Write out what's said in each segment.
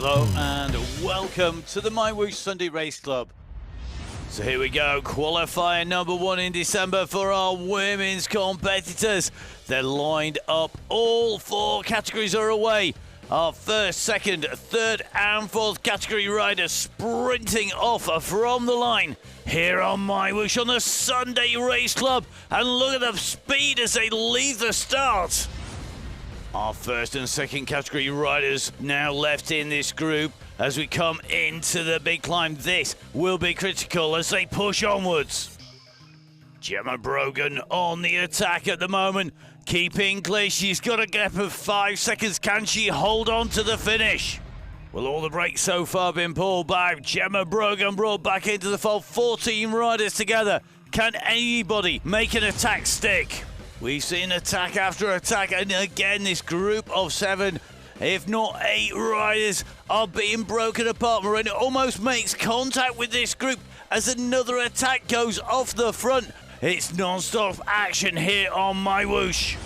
Hello and welcome to the MyWhoosh Sunday Race Club. So here we go, qualifier number 1 in December for our women's competitors. They're lined up, all 4 categories are away. Our first, second, third and fourth category riders sprinting off from the line here on MyWhoosh on the Sunday Race Club. And look at the speed as they leave the start. Our first and second category riders now left in this group as we come into the big climb. This will be critical as they push onwards. Gemma Brogan on the attack at the moment, keeping clear. She's got a gap of 5 seconds. Can she hold on to the finish? Well, all the brakes so far been pulled back. Gemma Brogan brought back into the fold. 14 riders together. Can anybody make an attack stick? We've seen attack after attack, and again this group of 7, if not 8 riders, are being broken apart. Moreno almost makes contact with this group as another attack goes off the front. It's non-stop action here on MyWhoosh.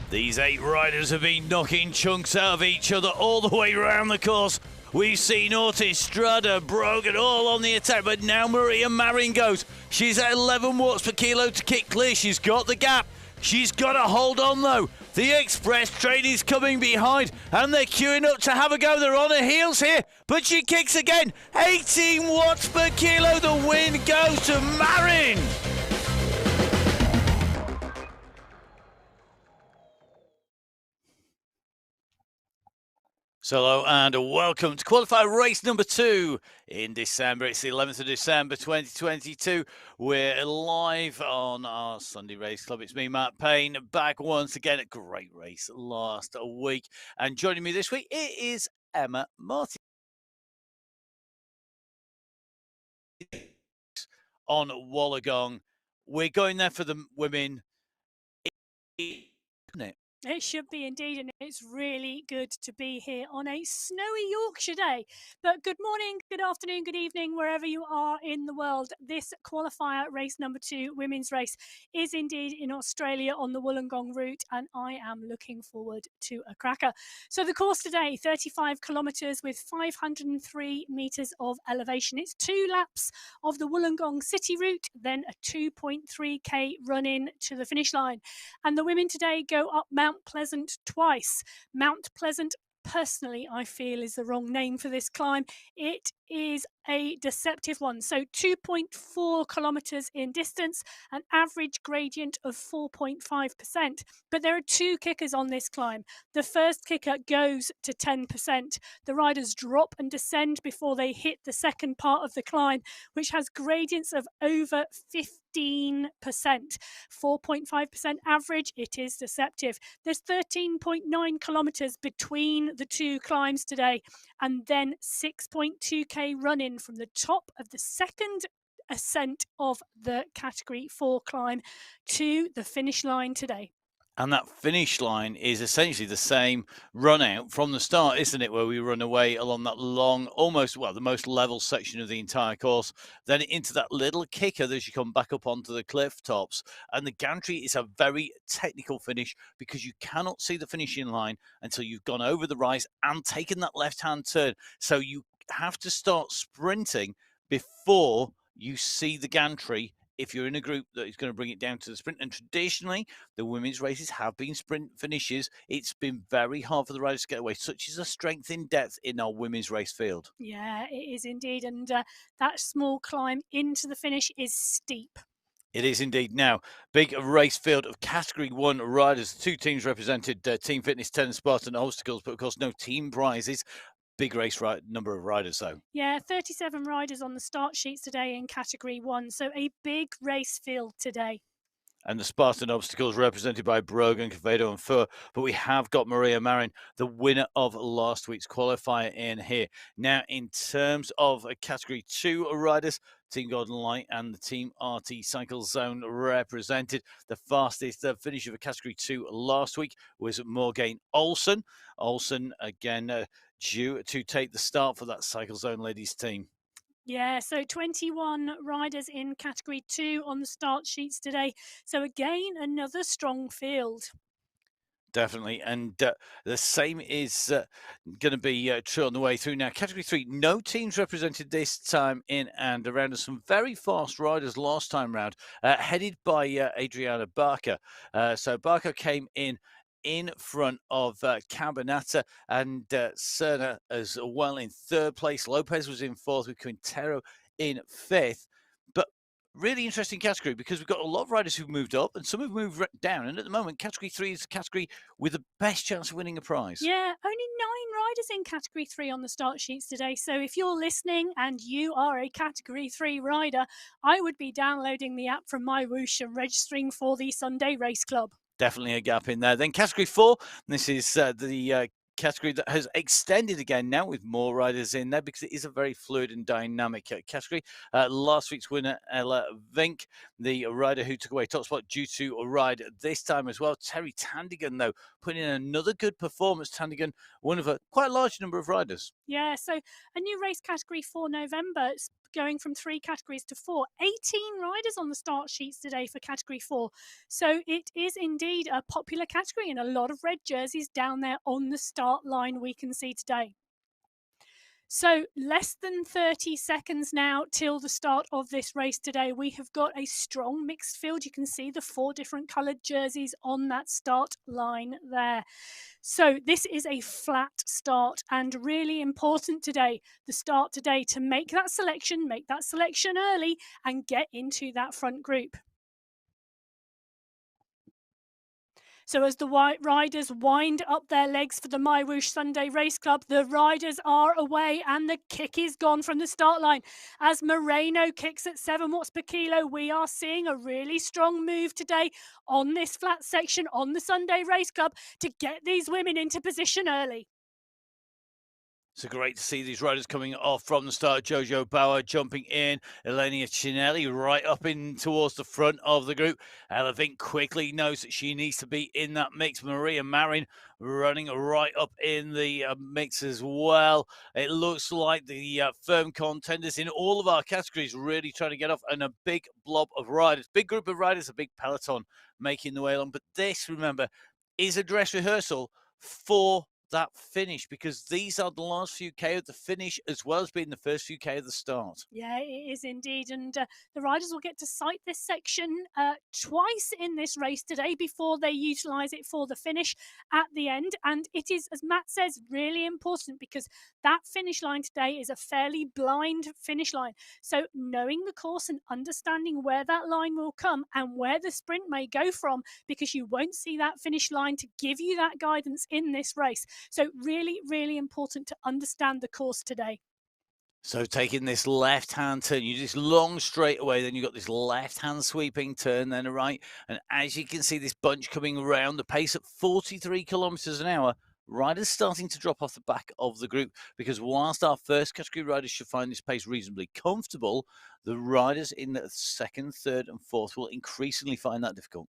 These 8 riders have been knocking chunks out of each other all the way around the course. We've seen Ortiz, Strada, Brogan all on the attack, but now Maria Marin goes. She's at 11 watts per kilo to kick clear. She's got the gap. She's got to hold on though. The express train is coming behind and they're queuing up to have a go. They're on her heels here, but she kicks again. 18 watts per kilo. The win goes to Marin. So hello and welcome to qualifier race number 2 in December. It's the 11th of December 2022. We're live on our Sunday Race Club. It's me, Matt Payne, back once again. A great race last week. And joining me this week, it is Emma Martin. On Wollongong. We're going there for the women, isn't it? It should be indeed, and it's really good to be here on a snowy Yorkshire day. But good morning, good afternoon, good evening, wherever you are in the world. This qualifier race number 2 women's race is indeed in Australia on the Wollongong route, and I am looking forward to a cracker. So the course today, 35 kilometres with 503 metres of elevation. It's 2 laps of the Wollongong city route, then a 2.3k run in to the finish line. And the women today go up Mount Pleasant twice. Mount Pleasant, personally, I feel is the wrong name for this climb. It is a deceptive one. So 2.4 kilometres in distance, an average gradient of 4.5%. But there are 2 kickers on this climb. The first kicker goes to 10%. The riders drop and descend before they hit the second part of the climb, which has gradients of over 15%. 4.5% average. It is deceptive. There's 13.9 kilometres between the 2 climbs today, and then 6.2k run in from the top of the second ascent of the category 4 climb to the finish line today. And that finish line is essentially the same run out from the start, isn't it? Where we run away along that long, almost, well, the most level section of the entire course, then into that little kicker as you come back up onto the cliff tops. And the gantry is a very technical finish because you cannot see the finishing line until you've gone over the rise and taken that left-hand turn. So you have to start sprinting before you see the gantry if you're in a group that is going to bring it down to the sprint. And traditionally, the women's races have been sprint finishes. It's been very hard for the riders to get away. Such is a strength in depth in our women's race field. Yeah, it is indeed. And that small climb into the finish is steep. It is indeed. Now, big race field of Category 1 riders. 2 teams represented, Team Fitness, 10 Spartan Obstacles, but of course no team prizes. Big race number of riders, though. Yeah, 37 riders on the start sheets today in Category 1. So a big race field today. And the Spartan Obstacles represented by Brogan, Quevedo and Fur. But we have got Maria Marin, the winner of last week's qualifier, in here. Now, in terms of Category 2 riders, Team Golden Light and the Team RT Cycle Zone represented. The fastest finish of a Category 2 last week was Morgane Olsen. Olsen, again, due to take the start for that Cycle Zone ladies team. Yeah, so 21 riders in Category 2 on the start sheets today. So again, another strong field. Definitely, and the same is going to be true on the way through. Now, Category 3, no teams represented this time in and around. Some very fast riders last time round, headed by Adriana Barker. So Barker came in front of Cabanata and Serna as well in third place. Lopez was in fourth with Quintero in fifth. But really interesting category because we've got a lot of riders who've moved up and some have moved down. And at the moment, Category 3 is the category with the best chance of winning a prize. Yeah, only 9 riders in Category 3 on the start sheets today. So if you're listening and you are a Category 3 rider, I would be downloading the app from MyWhoosh and registering for the Sunday Race Club. Definitely a gap in there. Then Category 4, this is the category that has extended again now with more riders in there because it is a very fluid and dynamic category. Last week's winner, Ella Vink, the rider who took away top spot due to a ride this time as well. Terry Tandigan, though, putting in another good performance. Tandigan, one of a quite large number of riders. Yeah, so a new race category for November. It's going from 3 categories to 4. 18 riders on the start sheets today for category 4. So it is indeed a popular category and a lot of red jerseys down there on the start line we can see today. So less than 30 seconds now till the start of this race today. We have got a strong mixed field. You can see the 4 different coloured jerseys on that start line there. So this is a flat start and really important today, the start today, to make that selection early and get into that front group. So as the riders wind up their legs for the MyWhoosh Sunday Race Club, the riders are away and the kick is gone from the start line. As Moreno kicks at 7 watts per kilo, we are seeing a really strong move today on this flat section on the Sunday Race Club to get these women into position early. So great to see these riders coming off from the start. Jojo Bauer jumping in. Elenia Cinelli right up in towards the front of the group. Ella Vink quickly knows that she needs to be in that mix. Maria Marin running right up in the mix as well. It looks like the firm contenders in all of our categories really trying to get off, and a big blob of riders. Big group of riders, a big peloton making the way along. But this, remember, is a dress rehearsal for that finish because these are the last few K of the finish as well as being the first few K of the start. Yeah, it is indeed. And the riders will get to sight this section twice in this race today before they utilise it for the finish at the end. And it is, as Matt says, really important because that finish line today is a fairly blind finish line. So knowing the course and understanding where that line will come and where the sprint may go from, because you won't see that finish line to give you that guidance in this race. So really, really important to understand the course today. So taking this left-hand turn, you just long straight away, then you've got this left-hand sweeping turn, then a right. And as you can see, this bunch coming around, the pace at 43 kilometres an hour, riders starting to drop off the back of the group because whilst our first category riders should find this pace reasonably comfortable, the riders in the second, third and fourth will increasingly find that difficult.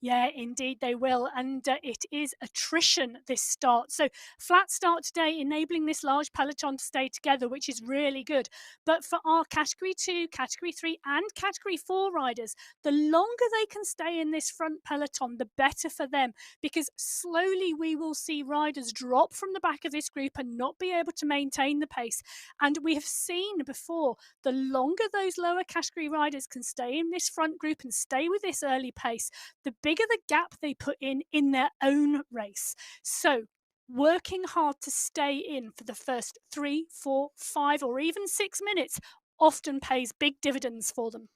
Yeah, indeed they will. And it is attrition this start. So flat start today, enabling this large peloton to stay together, which is really good. But for our category 2, category 3 and category 4 riders, the longer they can stay in this front peloton, the better for them, because slowly we will see riders drop from the back of this group and not be able to maintain the pace. And we have seen before, the longer those lower category riders can stay in this front group and stay with this early pace, the bigger the gap they put in their own race. So working hard to stay in for the first 3, 4, 5 or even 6 minutes often pays big dividends for them.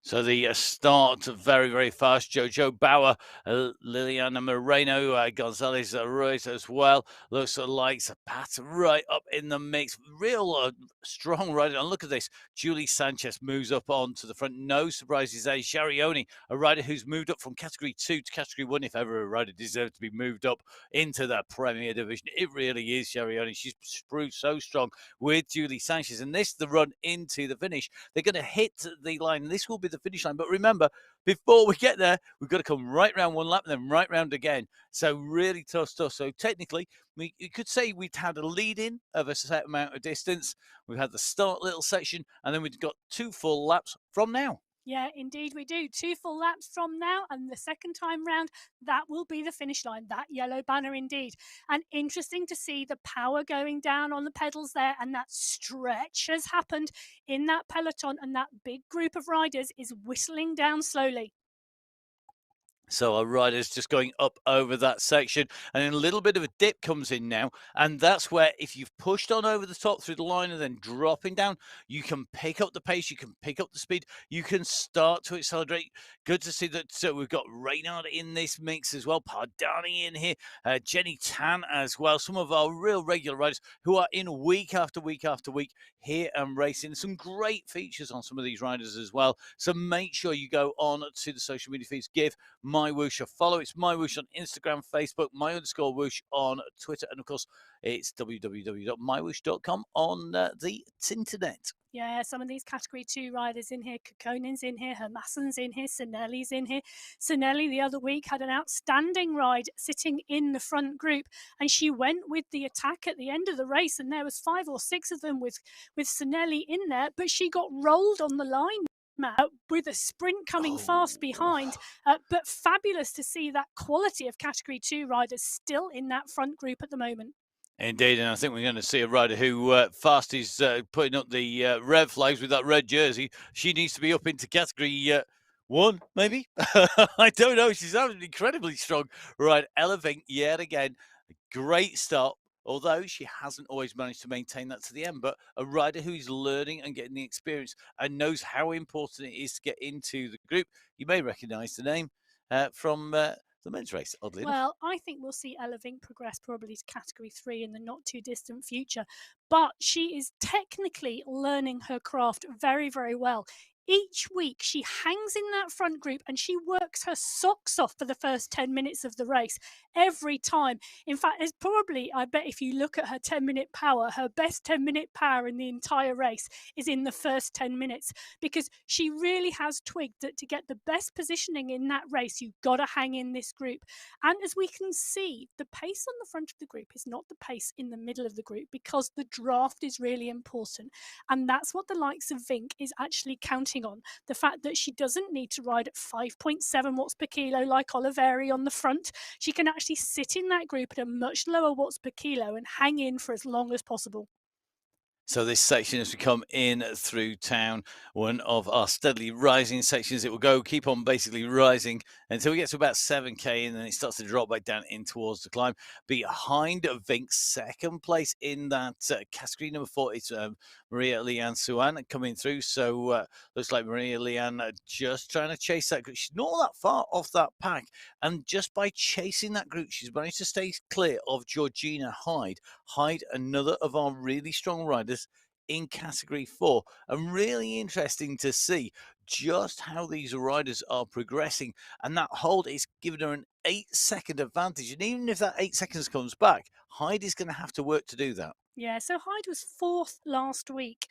So the start very, very fast. Jojo Bauer, Liliana Moreno, Gonzalez Ruiz as well. Looks like Zapata right up in the mix. Real strong rider. And look at this. Julie Sanchez moves up on to the front. No surprises there. Sharioni, a rider who's moved up from category 2 to category 1. If ever a rider deserved to be moved up into that Premier Division, it really is Sharioni. She's proved so strong with Julie Sanchez. And this, the run into the finish. They're going to hit the line. This will be the finish line. But remember, before we get there, we've got to come right round one lap and then right round again. So really tough stuff. So technically, you could say we've had a lead in of a set amount of distance. We've had the start little section, and then we've got 2 full laps from now. Yeah, indeed we do. 2 full laps from now, and the second time round, that will be the finish line, that yellow banner indeed. And interesting to see the power going down on the pedals there, and that stretch has happened in that peloton, and that big group of riders is whistling down slowly. So our rider's just going up over that section, and then a little bit of a dip comes in now, and that's where if you've pushed on over the top through the line and then dropping down, you can pick up the pace, you can pick up the speed, you can start to accelerate. Good to see that we've got Reynard in this mix as well, Pardani in here, Jenny Tan as well, some of our real regular riders who are in week after week after week here and racing. Some great features on some of these riders as well, so make sure you go on to the social media feeds, give MyWhoosh a follow. It's MyWhoosh on Instagram, Facebook, my_whoosh on Twitter, and of course, it's www.mywhoosh.com on the internet. Yeah, some of these category 2 riders in here. Kokonen's in here, Hermassen's in here, Sinelli's in here. Sinelli the other week had an outstanding ride sitting in the front group, and she went with the attack at the end of the race, and there was 5 or 6 of them with Sinelli in there, but she got rolled on the line with a sprint coming fast behind. But fabulous to see that quality of category 2 riders still in that front group at the moment. Indeed, and I think we're going to see a rider who fast is putting up the red flags with that red jersey. She needs to be up into category 1, maybe. I don't know. She's incredibly strong. Right, Ella Vink yet again. Great start, although she hasn't always managed to maintain that to the end. But a rider who's learning and getting the experience and knows how important it is to get into the group. You may recognise the name from the men's race, oddly enough. Well, I think we'll see Ella Vink progress probably to category 3 in the not too distant future. But she is technically learning her craft very, very well. Each week she hangs in that front group and she works her socks off for the first 10 minutes of the race every time. In fact, it's probably, I bet if you look at her 10-minute power, her best 10-minute power in the entire race is in the first 10 minutes, because she really has twigged that to get the best positioning in that race, you've got to hang in this group. And as we can see, the pace on the front of the group is not the pace in the middle of the group, because the draft is really important. And that's what the likes of Vink is actually counting on. The fact that she doesn't need to ride at 5.7 watts per kilo like Oliveri on the front. She can actually sit in that group at a much lower watts per kilo and hang in for as long as possible. So this section, as we come in through town, one of our steadily rising sections, it will keep on basically rising until we get to about 7K, and then it starts to drop back down in towards the climb. Behind Vink's second place in that category number 4, it's Maria Leanne Suan coming through. So looks like Maria Leanne just trying to chase that group. She's not that far off that pack, and just by chasing that group, she's managed to stay clear of Georgina Hyde. Hyde, another of our really strong riders in category 4, and really interesting to see just how these riders are progressing, and that hold is giving her an 8-second advantage, and even if that 8 seconds comes back, Hyde is going to have to work to do that. Yeah, so Hyde was 4th last week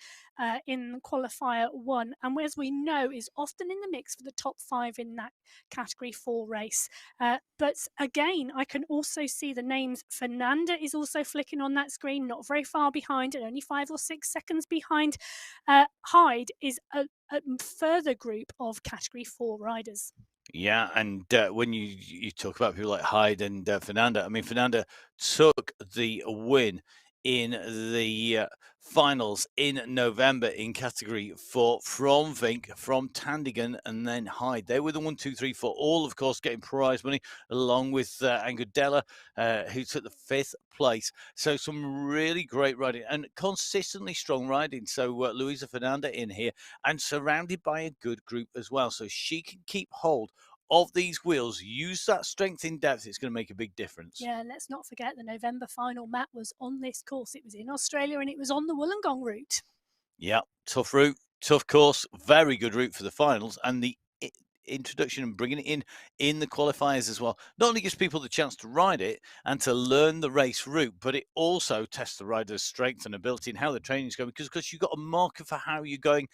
in qualifier 1, and as we know, is often in the mix for the top 5 in that category 4 race. But again, I can also see the names. Fernanda is also flicking on that screen, not very far behind, and only 5 or 6 seconds behind. Hyde is a further group of category 4 riders. Yeah, and when you talk about people like Hyde and Fernanda, I mean, Fernanda took the win in the finals in November in category 4 from Vink, from Tandigan, and then Hyde. They were the 1, 2, 3, 4, all of course getting prize money, along with Angudella, who took the 5th place. So some really great riding and consistently strong riding. So Luisa Fernanda in here, and surrounded by a good group as well, so she can keep hold of these wheels, use that strength in depth. It's going to make a big difference. Yeah, let's not forget the November final, Matt, was on this course. It was in Australia and it was on the Wollongong route. Yeah, tough route, tough course, very good route for the finals, and the introduction and bringing it in the qualifiers as well not only gives people the chance to ride it and to learn the race route, but it also tests the rider's strength and ability and how the training is going, because you've got a marker for how you're going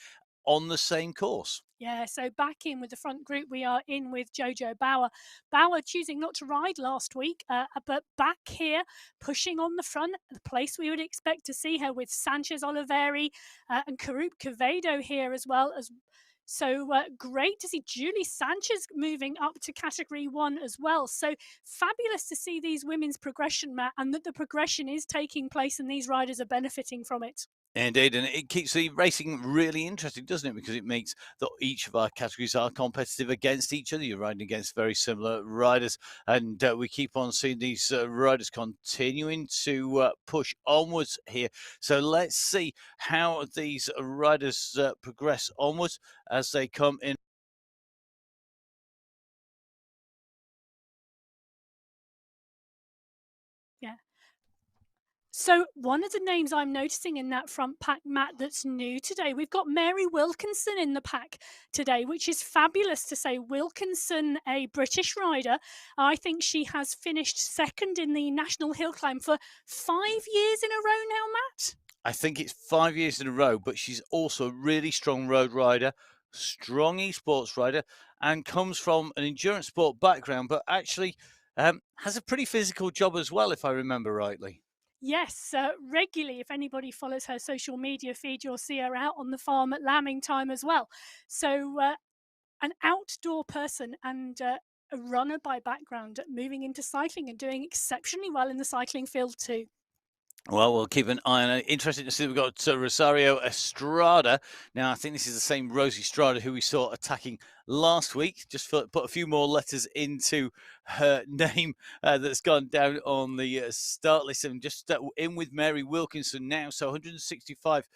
on the same course. Yeah, so back in with the front group, we are in with Jojo Bauer. Bauer choosing not to ride last week, but back here, pushing on the front, the place we would expect to see her, with Sanchez Oliveri and Karuk Quevedo here as well, as So great to see Julie Sanchez moving up to category one as well. So fabulous to see these women's progression, Matt, and that the progression is taking place and these riders are benefiting from it. Indeed, and it keeps the racing really interesting, doesn't it? Because it makes that each of our categories are competitive against each other. You're riding against very similar riders, and we keep on seeing these riders continuing to push onwards here. So let's see how these riders progress onwards as they come in. Yeah. So one of the names I'm noticing in that front pack, Matt, that's new today, we've got Mary Wilkinson in the pack today, which is fabulous to say. Wilkinson, a British rider, I think she has finished second in the National Hill Climb for 5 years in a row now, Matt. I think it's 5 years in a row, but she's also a really strong road rider, strong esports rider, and comes from an endurance sport background, but actually has a pretty physical job as well, if I remember rightly. Yes, regularly. If anybody follows her social media feed, you'll see her out on the farm at lambing time as well. So, an outdoor person and a runner by background, moving into cycling and doing exceptionally well in the cycling field too. Well, we'll keep an eye on it. Interesting to see we've got Rosario Estrada. Now, I think this is the same Rosie Estrada who we saw attacking last week. Just put a few more letters into her name that's gone down on the start list. And just in with Mary Wilkinson now. So 165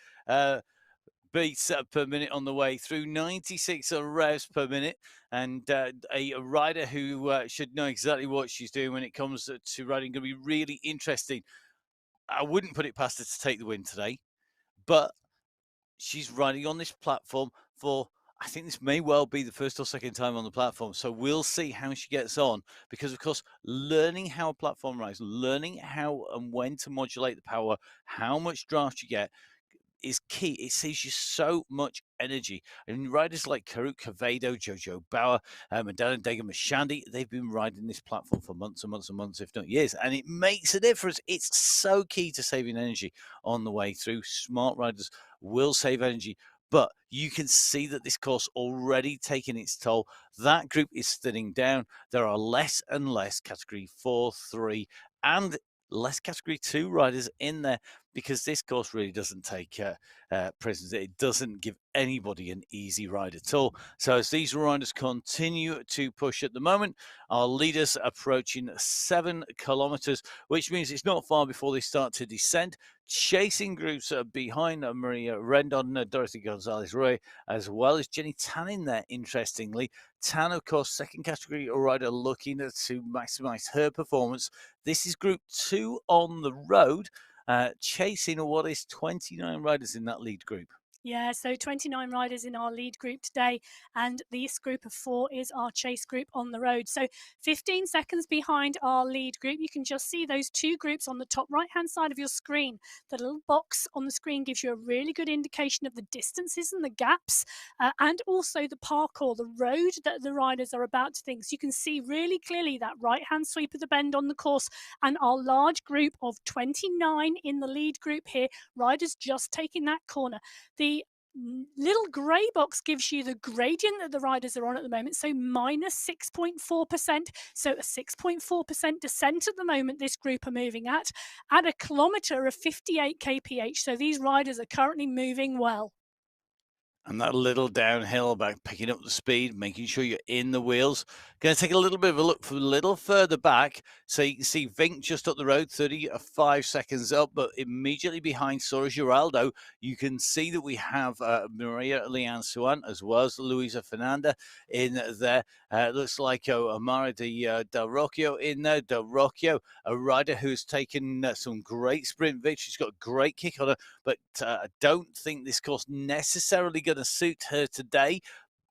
beats per minute on the way through, 96 revs per minute, and a rider who should know exactly what she's doing when it comes to riding. Going to be really interesting. I wouldn't put it past her to take the win today, but she's riding on this platform for, I think this may well be the first or second time on the platform. So we'll see how she gets on because, of course, learning how a platform rides, learning how and when to modulate the power, how much draft you get, is key. It saves you so much energy. And riders like Karut Kavedo, Jojo Bauer, Madonna Dega Mashandi, they've been riding this platform for months and months and months, if not years. And it makes a difference. It's so key to saving energy on the way through. Smart riders will save energy. But you can see that this course already taking its toll. That group is thinning down. There are less and less category 4, 3, and less category 2 riders in there because this course really doesn't take prisoners. It doesn't give anybody an easy ride at all. So as these riders continue to push at the moment, our leaders approaching 7 kilometers, which means it's not far before they start to descend. Chasing groups behind Maria Rendon, Dorothy Gonzalez-Roy, as well as Jenny Tan in there, interestingly. Tan, of course, second category rider looking to maximize her performance. This is group 2 on the road, chasing what is 29 riders in that lead group. Yeah, so 29 riders in our lead group today, and this group of 4 is our chase group on the road. So 15 seconds behind our lead group. You can just see those 2 groups on the top right-hand side of your screen. The little box on the screen gives you a really good indication of the distances and the gaps, and also the parkour, the road that the riders are about to think. So you can see really clearly that right-hand sweep of the bend on the course, and our large group of 29 in the lead group here, riders just taking that corner. The little grey box gives you the gradient that the riders are on at the moment, so minus 6.4%. So a 6.4% descent at the moment this group are moving at a kilometre of 58 kph. So these riders are currently moving well. And that little downhill about picking up the speed, making sure you're in the wheels. Going to take a little bit of a look from a little further back. So you can see Vink just up the road, 35 seconds up, but immediately behind Sora Giraldo, you can see that we have Maria Leanne Suan as well as Luisa Fernanda in there. Looks like Amara Del Rocchio in there. Del Rocchio, a rider who's taken some great sprint victories. She's got a great kick on her, but I don't think this course necessarily going to suit her today.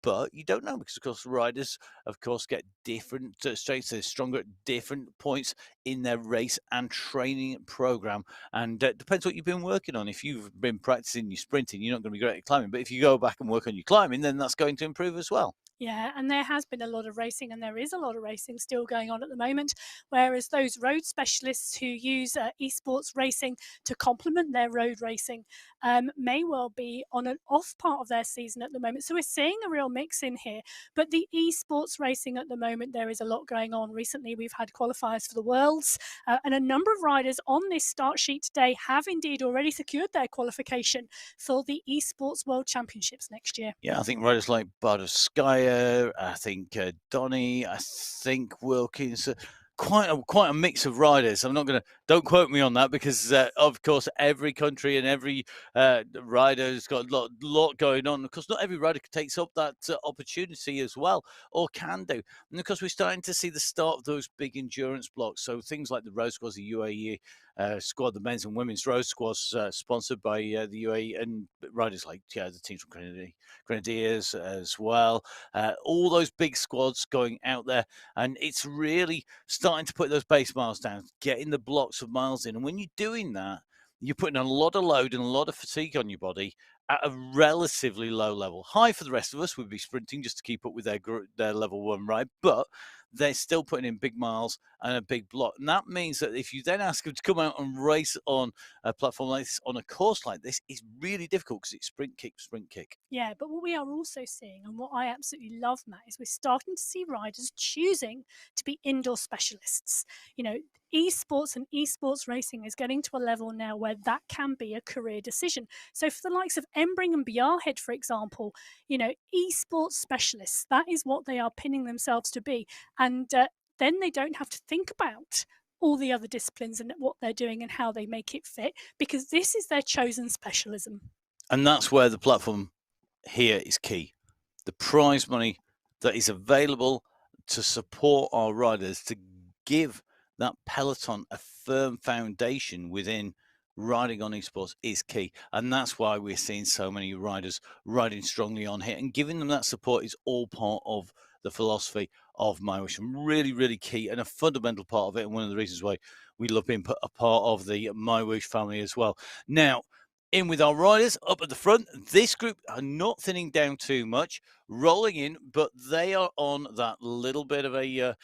But you don't know because, of course, riders, of course, get different strengths. They're stronger at different points in their race and training program. And it depends what you've been working on. If you've been practicing your sprinting, you're not going to be great at climbing. But if you go back and work on your climbing, then that's going to improve as well. Yeah, and there has been a lot of racing, and there is a lot of racing still going on at the moment. Whereas those road specialists who use esports racing to complement their road racing may well be on an off part of their season at the moment. So we're seeing a real mix in here. But the esports racing at the moment, there is a lot going on. Recently, we've had qualifiers for the Worlds, and a number of riders on this start sheet today have indeed already secured their qualification for the esports World Championships next year. Yeah, I think riders like Bardoskaya, I think Donny, I think Wilkins, quite a mix of riders. I'm not going to, don't quote me on that because, of course, every country and every rider's got a lot going on. Of course, not every rider takes up that opportunity as well, or can do. And of course, we're starting to see the start of those big endurance blocks. So things like the road squads, the UAE squad, the men's and women's road squads, sponsored by the UAE, and riders like the teams from Grenadiers as well. All those big squads going out there, and it's really starting to put those base miles down, getting the blocks of miles in. And when you're doing that, you're putting a lot of load and a lot of fatigue on your body at a relatively low level. High for the rest of us would be sprinting just to keep up with their level one ride, but they're still putting in big miles and a big block. And that means that if you then ask them to come out and race on a platform like this, on a course like this, is really difficult because it's sprint kick, sprint kick. Yeah, but what we are also seeing, and what I absolutely love, Matt, is we're starting to see riders choosing to be indoor specialists. You know, esports and esports racing is getting to a level now where that can be a career decision. So, for the likes of Embring and Biarhead, for example, esports specialists, that is what they are pinning themselves to be. And then they don't have to think about all the other disciplines and what they're doing and how they make it fit because this is their chosen specialism. And that's where the platform here is key. The prize money that is available to support our riders, to give that peloton a firm foundation within riding on esports, is key. And that's why we're seeing so many riders riding strongly on here, and giving them that support is all part of the philosophy of MyWhoosh, and really, really key and a fundamental part of it, and one of the reasons why we love being put a part of the MyWhoosh family as well. Now, in with our riders up at the front. This group are not thinning down too much, rolling in, but they are on that little bit of a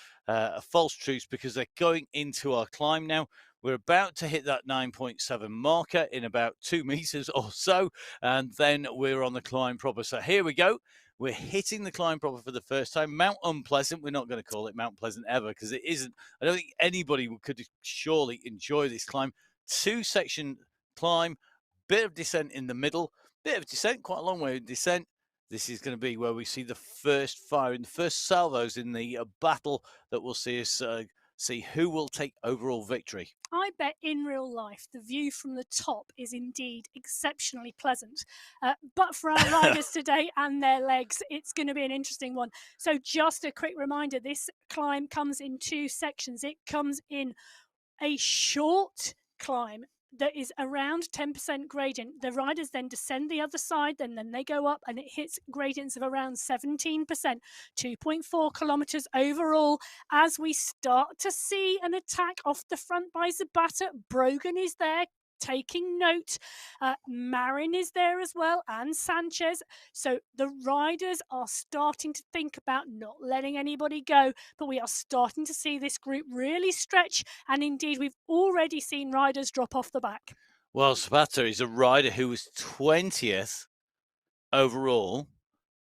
false truce because they're going into our climb now. We're about to hit that 9.7 marker in about 2 meters or so, and then we're on the climb proper. So here we go. We're hitting the climb proper for the first time. Mount Unpleasant. We're not going to call it Mount Pleasant ever because it isn't. I don't think anybody could surely enjoy this climb. 2-section climb. Bit of descent in the middle, bit of descent, quite a long way of descent. This is going to be where we see the first firing, the first salvos in the battle that will see us see who will take overall victory. I bet in real life the view from the top is indeed exceptionally pleasant. But for our riders today and their legs, it's going to be an interesting one. So, just a quick reminder this climb comes in 2 sections. It comes in a short climb that is around 10% gradient. The riders then descend the other side, then they go up, and it hits gradients of around 17%, 2.4 kilometers overall. As we start to see an attack off the front by Zabata, Brogan is there taking note. Marin is there as well, and Sanchez. So the riders are starting to think about not letting anybody go, but we are starting to see this group really stretch. And indeed, we've already seen riders drop off the back. Well, Zapata is a rider who was 20th overall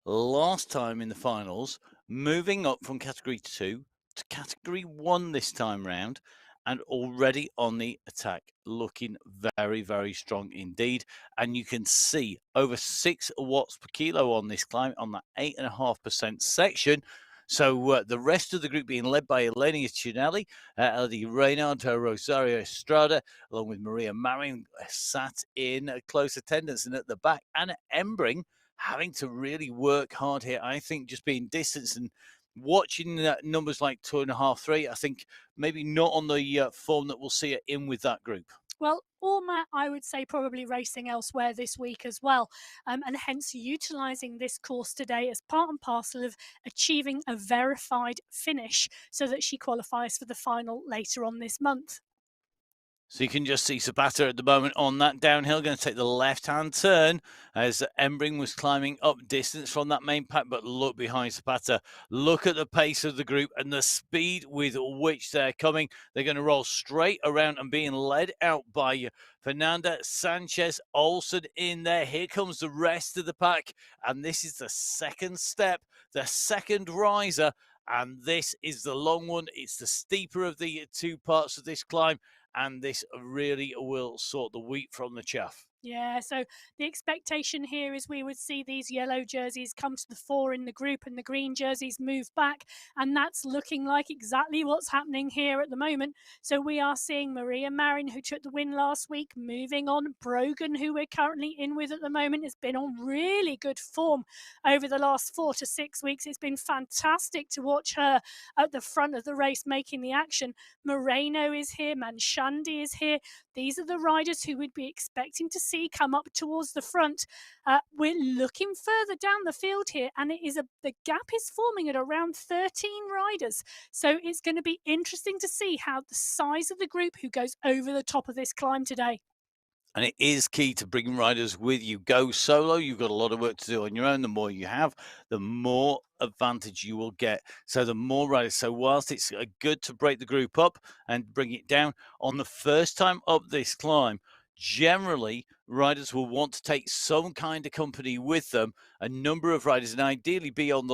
last time in the finals, moving up from category 2 to category 1 this time round, and already on the attack, looking very, very strong indeed. And you can see over 6 watts per kilo on this climb on that 8.5% section. So the rest of the group being led by Elena Cinelli, Elodie Reynard, Rosario Estrada, along with Maria Marin, sat in close attendance. And at the back, Anna Embring having to really work hard here. I think just being distanced and watching numbers like 2.5, 3, I think maybe not on the form that we'll see it in with that group. Well, or Matt, I would say probably racing elsewhere this week as well, and hence utilising this course today as part and parcel of achieving a verified finish so that she qualifies for the final later on this month. So you can just see Zapata at the moment on that downhill, going to take the left-hand turn as Embring was climbing up distance from that main pack. But look behind Zapata. Look at the pace of the group and the speed with which they're coming. They're going to roll straight around and being led out by Fernanda Sanchez Olsen in there. Here comes the rest of the pack. And this is the second step, the second riser. And this is the long one. It's the steeper of the two parts of this climb, and this really will sort the wheat from the chaff. Yeah, so the expectation here is we would see these yellow jerseys come to the fore in the group and the green jerseys move back. And that's looking like exactly what's happening here at the moment. So we are seeing Maria Marin, who took the win last week, moving on. Brogan, who we're currently in with at the moment, has been on really good form over the last 4 to 6 weeks. It's been fantastic to watch her at the front of the race making the action. Moreno is here, Manshandi is here. These are the riders who we'd be expecting to see come up towards the front. We're looking further down the field here, and the gap is forming at around 13 riders. So it's going to be interesting to see how the size of the group who goes over the top of this climb today. And it is key to bring riders with you. Go solo, you've got a lot of work to do on your own. The more you have, the more advantage you will get. So the more riders. So whilst it's good to break the group up and bring it down, on the first time up this climb, generally riders will want to take some kind of company with them, a number of riders, and ideally be on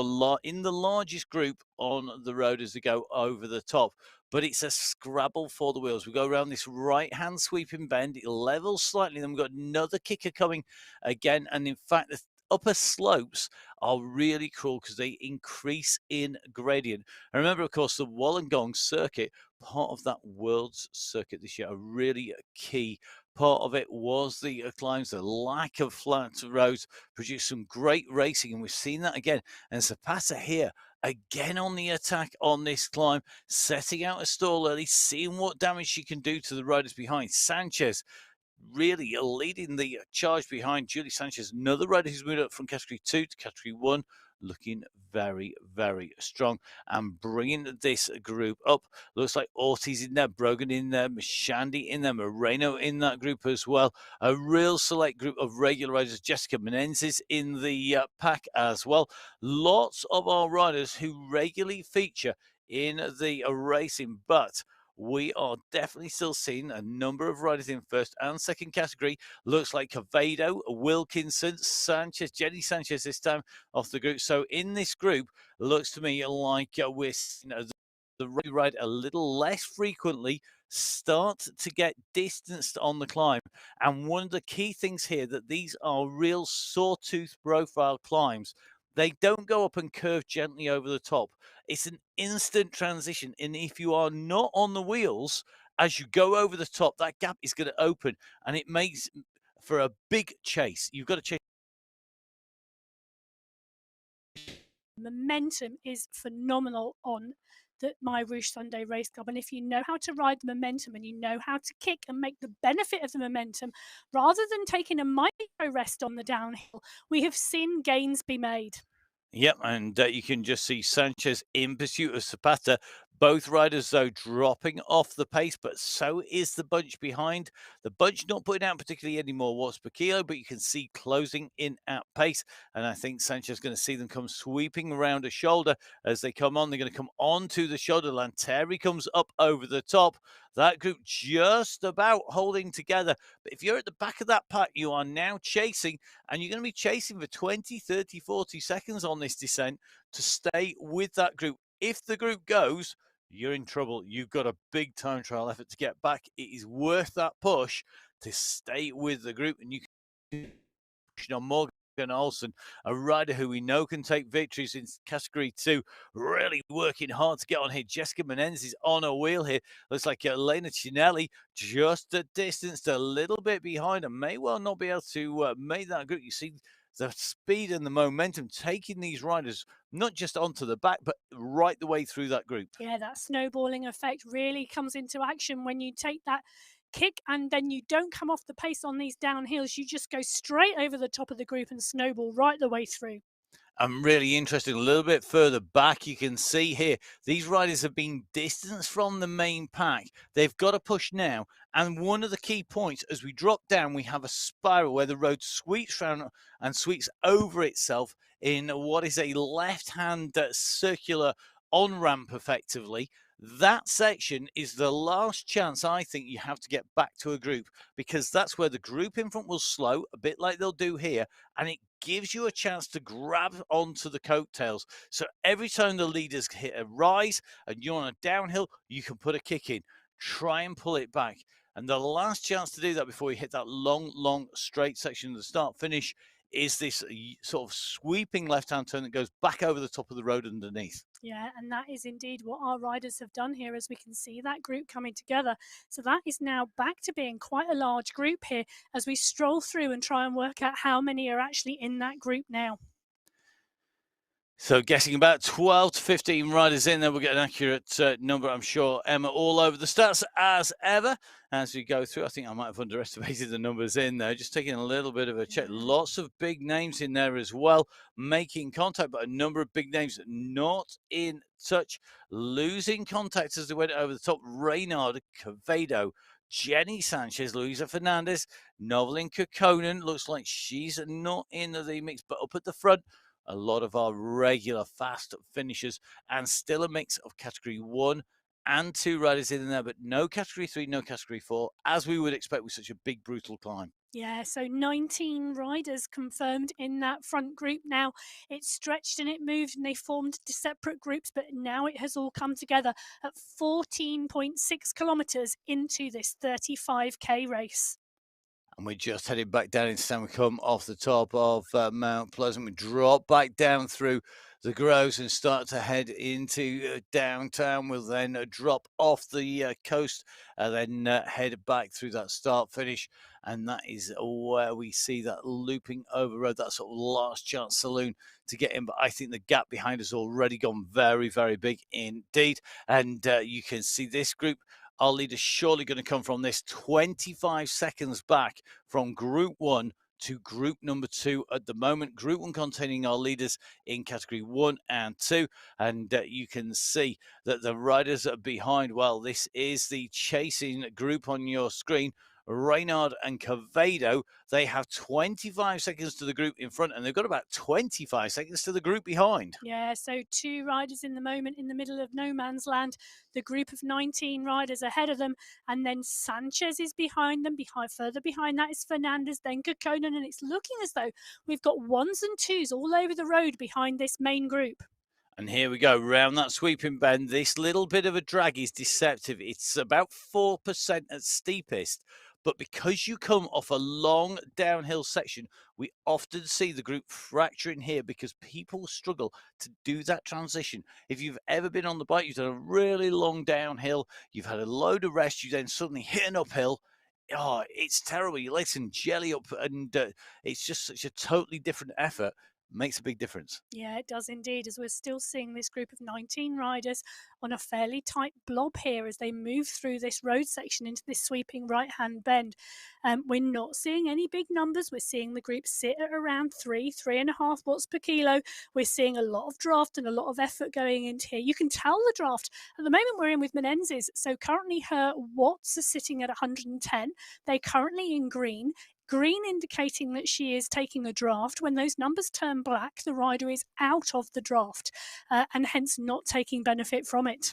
in the largest group on the road as they go over the top. But it's a scrabble for the wheels. We go around this right-hand sweeping bend. It levels slightly. Then we've got another kicker coming again. And in fact, the upper slopes are really cruel because they increase in gradient. And remember, of course, the Wollongong circuit, part of that world's circuit this year, a really key part of it was the climbs. The lack of flat roads produced some great racing, and we've seen that again. And Zapata here, again on the attack on this climb, setting out a stall early, seeing what damage she can do to the riders behind. Sanchez really leading the charge behind Julie Sanchez, another rider who's moved up from category 2 to category 1, looking very, very strong and bringing this group up. Looks like Ortiz in there, Brogan in there, Shandy in there, Moreno in that group as well. A real select group of regular riders. Jessica Menendez in the pack as well. Lots of our riders who regularly feature in the racing, but we are definitely still seeing a number of riders in first and second category. Looks like Cavedo, Wilkinson, Sanchez, Jenny Sanchez this time off the group. So in this group, looks to me like we're seeing the ride a little less frequently, start to get distanced on the climb. And one of the key things here that these are real sawtooth profile climbs. They don't go up and curve gently over the top. It's an instant transition. And if you are not on the wheels, as you go over the top, that gap is going to open and it makes for a big chase. You've got to chase. Momentum is phenomenal on the MyWhoosh Sunday Race Club. And if you know how to ride the momentum and you know how to kick and make the benefit of the momentum, rather than taking a micro rest on the downhill, we have seen gains be made. Yep, and you can just see Sanchez in pursuit of Zapata. Both riders, though, dropping off the pace, but so is the bunch behind. The bunch not putting out particularly any more watts per kilo, but you can see closing in at pace. And I think Sanchez is going to see them come sweeping around a shoulder as they come on. They're going to come onto the shoulder. Lanteri comes up over the top. That group just about holding together. But if you're at the back of that pack, you are now chasing, and you're going to be chasing for 20, 30, 40 seconds on this descent to stay with that group. If the group goes, you're in trouble. You've got a big time trial effort to get back. It is worth that push to stay with the group, and you can push on Morgan Olsen, a rider who we know can take victories in category 2, really working hard to get on here. Jessica Menendez is on a wheel here. Looks like Elena Cinelli just a distance, a little bit behind, and may well not be able to make that group. You see the speed and the momentum taking these riders not just onto the back, but right the way through that group. Yeah, that snowballing effect really comes into action when you take that kick and then you don't come off the pace on these downhills. You just go straight over the top of the group and snowball right the way through. I'm really interested. A little bit further back, you can see here, these riders have been distanced from the main pack. They've got to push now. And one of the key points, as we drop down, we have a spiral where the road sweeps round and sweeps over itself in what is a left-hand circular on-ramp, effectively. That section is the last chance I think you have to get back to a group, because that's where the group in front will slow, a bit like they'll do here, and it gives you a chance to grab onto the coattails. So every time the leaders hit a rise and you're on a downhill, you can put a kick in. Try and pull it back. And the last chance to do that before you hit that long straight section of the start finish is this sort of sweeping left-hand turn that goes back over the top of the road underneath. Yeah, and that is indeed what our riders have done here, as we can see that group coming together. So that is now back to being quite a large group here as we stroll through and try and work out how many are actually in that group now. So guessing about 12 to 15 riders in there, we'll get an accurate number, I'm sure. Emma, all over the stats as ever. As we go through, I think I might have underestimated the numbers in there. Just taking a little bit of a check. Lots of big names in there as well, making contact, but a number of big names not in touch. Losing contact as they went over the top. Reynard, Cavado, Jenny Sanchez, Luisa Fernandez, Novelin Kekkonen. Looks like she's not in the mix, but up at the front, a lot of our regular fast finishers, and still a mix of category 1 and 2 riders in there, but no category 3, no category 4, as we would expect with such a big, brutal climb. Yeah, so 19 riders confirmed in that front group now. It stretched and it moved and they formed separate groups, but now it has all come together at 14.6 kilometres into this 35k race. And we're just heading back down into town. We come off the top of Mount Pleasant. We drop back down through the groves and start to head into downtown. We'll then drop off the coast and then head back through that start finish. And that is where we see that looping over road, that sort of last chance saloon to get in. But I think the gap behind us already gone very, very big indeed. And you can see this group. Our leader surely going to come from this 25 seconds back from Group 1 to Group number 2 at the moment. Group 1 containing our leaders in Category 1 and 2. And you can see that the riders are behind. Well, this is the chasing group on your screen. Reynard and Cavado, they have 25 seconds to the group in front, and they've got about 25 seconds to the group behind. Yeah, so 2 riders in the moment in the middle of no man's land. The group of 19 riders ahead of them, and then Sanchez is behind them. Further behind that is Fernandez, then Kekkonen, and it's looking as though we've got 1s and 2s all over the road behind this main group. And here we go, round that sweeping bend. This little bit of a drag is deceptive. It's about 4% at steepest. But because you come off a long downhill section, we often see the group fracturing here because people struggle to do that transition. If you've ever been on the bike, you've done a really long downhill, you've had a load of rest, you then suddenly hit an uphill. Oh, it's terrible. Your legs can jelly up, and it's just such a totally different effort. Makes a big difference. Yeah, it does indeed, as we're still seeing this group of 19 riders on a fairly tight blob here as they move through this road section into this sweeping right-hand bend. We're not seeing any big numbers. We're seeing the group sit at around 3.5 watts per kilo. We're seeing a lot of draft and a lot of effort going into here. You can tell the draft. At the moment, we're in with Menendez. So currently her watts are sitting at 110. They're currently in green. Green indicating that she is taking a draft. When those numbers turn black, the rider is out of the draft and hence not taking benefit from it.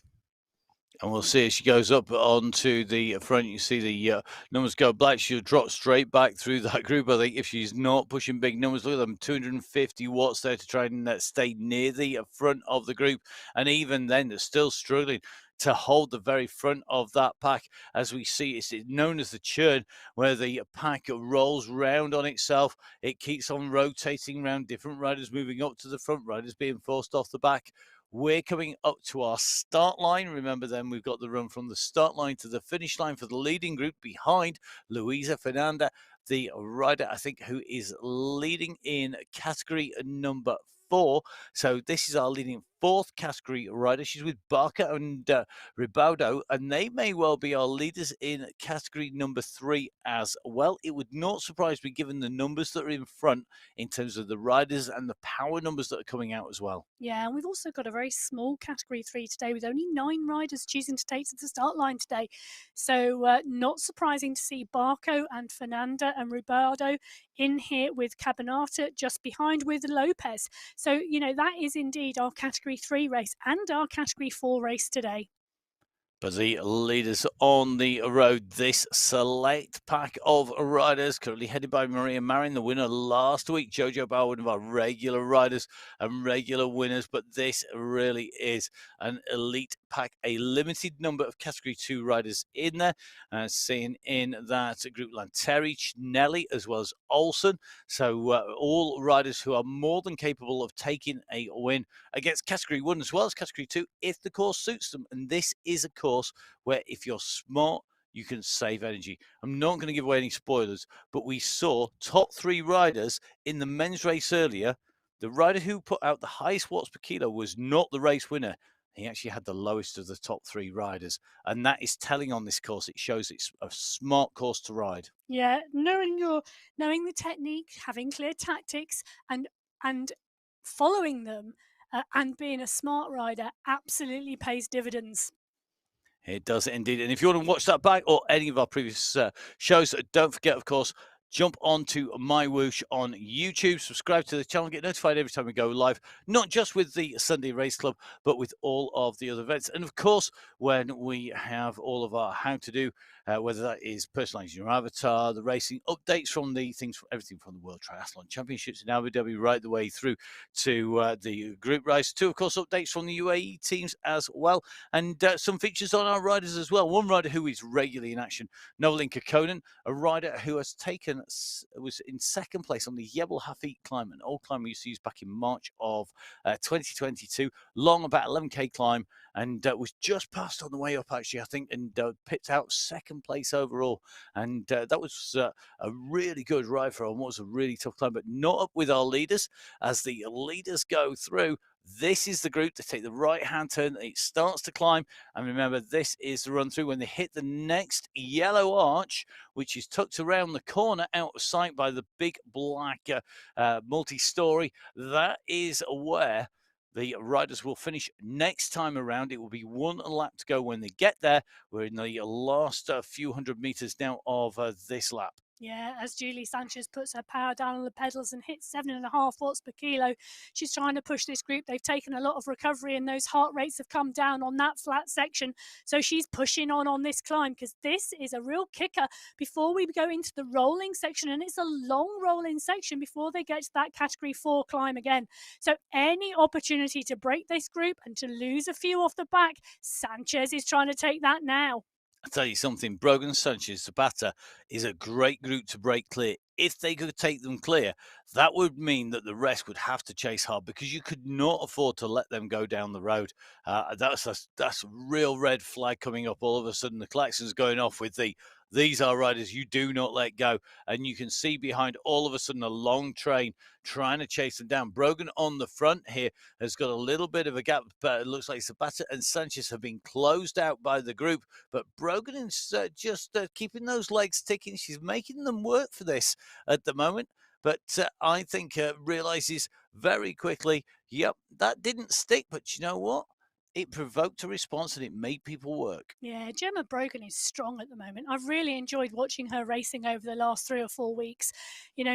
And we'll see as she goes up onto the front, you see the numbers go black. She'll drop straight back through that group. I think if she's not pushing big numbers, look at them, 250 watts there to try and stay near the front of the group. And even then, they're still struggling to hold the very front of that pack. As we see, it's known as the churn, where the pack rolls round on itself. It keeps on rotating around, different riders moving up to the front, riders being forced off the back. We're coming up to our start line. Remember, then we've got the run from the start line to the finish line for the leading group behind Luisa Fernanda, the rider, I think, who is leading in category number 4. So this is our leading fourth category rider. She's with Barker and Ribaudo, and they may well be our leaders in category number 3 as well. It would not surprise me given the numbers that are in front in terms of the riders and the power numbers that are coming out as well. Yeah, and we've also got a very small category 3 today with only 9 riders choosing to take to the start line today. So, not surprising to see Barco and Fernanda and Rubardo in here with Cabanata just behind with Lopez. So, that is indeed our category 3 race and our category 4 race today. But the leaders on the road, this select pack of riders, currently headed by Maria Marin, the winner last week. Jojo Bauer, one of our regular riders and regular winners. But this really is an elite pack, a limited number of Category 2 riders in there. Seeing in that group Lanteri, Chinelli, as well as Olsen. So all riders who are more than capable of taking a win against Category 1 as well as Category 2 if the course suits them. And this is a course where if you're smart, you can save energy. I'm not going to give away any spoilers, but we saw top 3 riders in the men's race earlier. The rider who put out the highest watts per kilo was not the race winner. He actually had the lowest of the top 3 riders. And that is telling on this course. It shows it's a smart course to ride. Yeah, knowing the technique, having clear tactics, and following them, and being a smart rider absolutely pays dividends. It does indeed. And if you want to watch that back or any of our previous shows, don't forget, of course, jump onto MyWhoosh on YouTube, subscribe to the channel, get notified every time we go live, not just with the Sunday Race Club, but with all of the other events. And of course, when we have all of our how to do, whether that is personalizing your avatar, the racing updates from the things, everything from the World Triathlon Championships in Abu Dhabi right the way through to the group race, to, of course, updates from the UAE teams as well, and some features on our riders as well. One rider who is regularly in action, Noelin Kekkonen, a rider who has taken, was in second place on the Jebel Hafid climb, an old climb we used to use back in March of 2022, long, about 11k climb, and was just passed on the way up, actually, I think, and picked out second place overall. And that was a really good ride for her, and what was a really tough climb, but not up with our leaders. As the leaders go through, this is the group to take the right-hand turn. It starts to climb. And remember, this is the run through when they hit the next yellow arch, which is tucked around the corner out of sight by the big black multi-story. That is where the riders will finish next time around. It will be one lap to go when they get there. We're in the last few hundred meters now of this lap. Yeah, as Julie Sanchez puts her power down on the pedals and hits 7.5 watts per kilo, she's trying to push this group. They've taken a lot of recovery and those heart rates have come down on that flat section. So she's pushing on this climb because this is a real kicker before we go into the rolling section. And it's a long rolling section before they get to that category 4 climb again. So any opportunity to break this group and to lose a few off the back, Sanchez is trying to take that now. I'll tell you something, Brogan, Sanchez, Zapata is a great group to break clear. If they could take them clear, that would mean that the rest would have to chase hard because you could not afford to let them go down the road. That's a real red flag coming up. All of a sudden, the klaxon's going off with these are riders you do not let go. And you can see behind all of a sudden a long train trying to chase them down. Brogan on the front here has got a little bit of a gap, but it looks like Zapata and Sanchez have been closed out by the group. But Brogan is just keeping those legs ticking. She's making them work for this at the moment. But I think realizes very quickly, yep, that didn't stick. But you know what? It provoked a response and it made people work. Yeah, Gemma Brogan is strong at the moment. I've really enjoyed watching her racing over the last 3 or 4 weeks.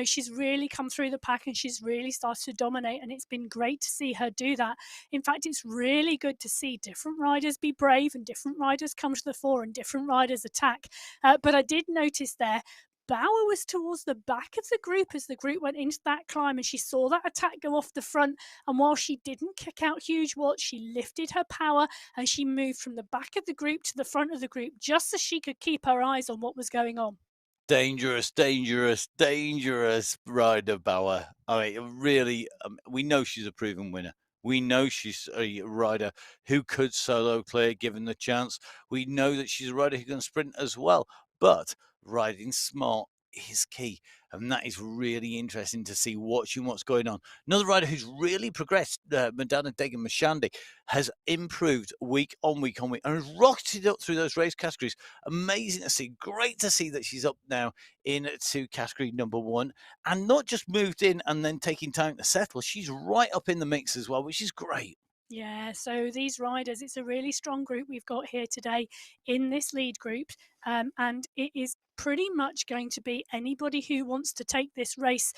She's really come through the pack and she's really started to dominate, and it's been great to see her do that. In fact, it's really good to see different riders be brave and different riders come to the fore and different riders attack. But I did notice there, Bauer was towards the back of the group as the group went into that climb, and she saw that attack go off the front. And while she didn't kick out huge watts, she lifted her power and she moved from the back of the group to the front of the group just so she could keep her eyes on what was going on. Dangerous, dangerous, dangerous rider, Bauer. I mean, really, we know she's a proven winner. We know she's a rider who could solo clear given the chance. We know that she's a rider who can sprint as well. But riding smart is key. And that is really interesting to see watching what's going on. Another rider who's really progressed, Madana Degan Mashandi, has improved week on week on week and has rocketed up through those race categories. Amazing to see. Great to see that she's up now into category number 1 and not just moved in and then taking time to settle. She's right up in the mix as well, which is great. Yeah, so these riders, it's a really strong group we've got here today in this lead group, and it is pretty much going to be anybody who wants to take this race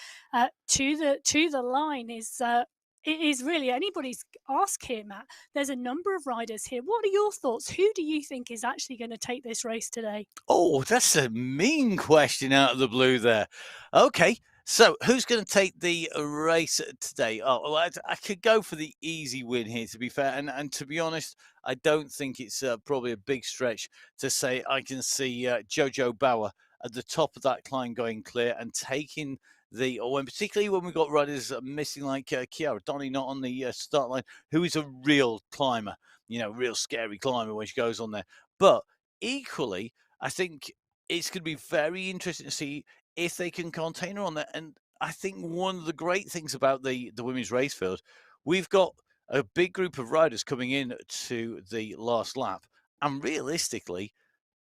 to the line is. It is really anybody's ask here, Matt. There's a number of riders here. What are your thoughts? Who do you think is actually going to take this race today? Oh, that's a mean question out of the blue there. Okay, so who's going to take the race today? Oh, well, I could go for the easy win here, to be fair. And to be honest, I don't think it's probably a big stretch to say I can see Jojo Bauer at the top of that climb going clear and taking the, or when, particularly when we've got riders missing like Kiara Donny not on the start line, who is a real climber, real scary climber when she goes on there. But equally, I think it's going to be very interesting to see if they can contain her on that. And I think one of the great things about the women's race field, we've got a big group of riders coming in to the last lap, and realistically,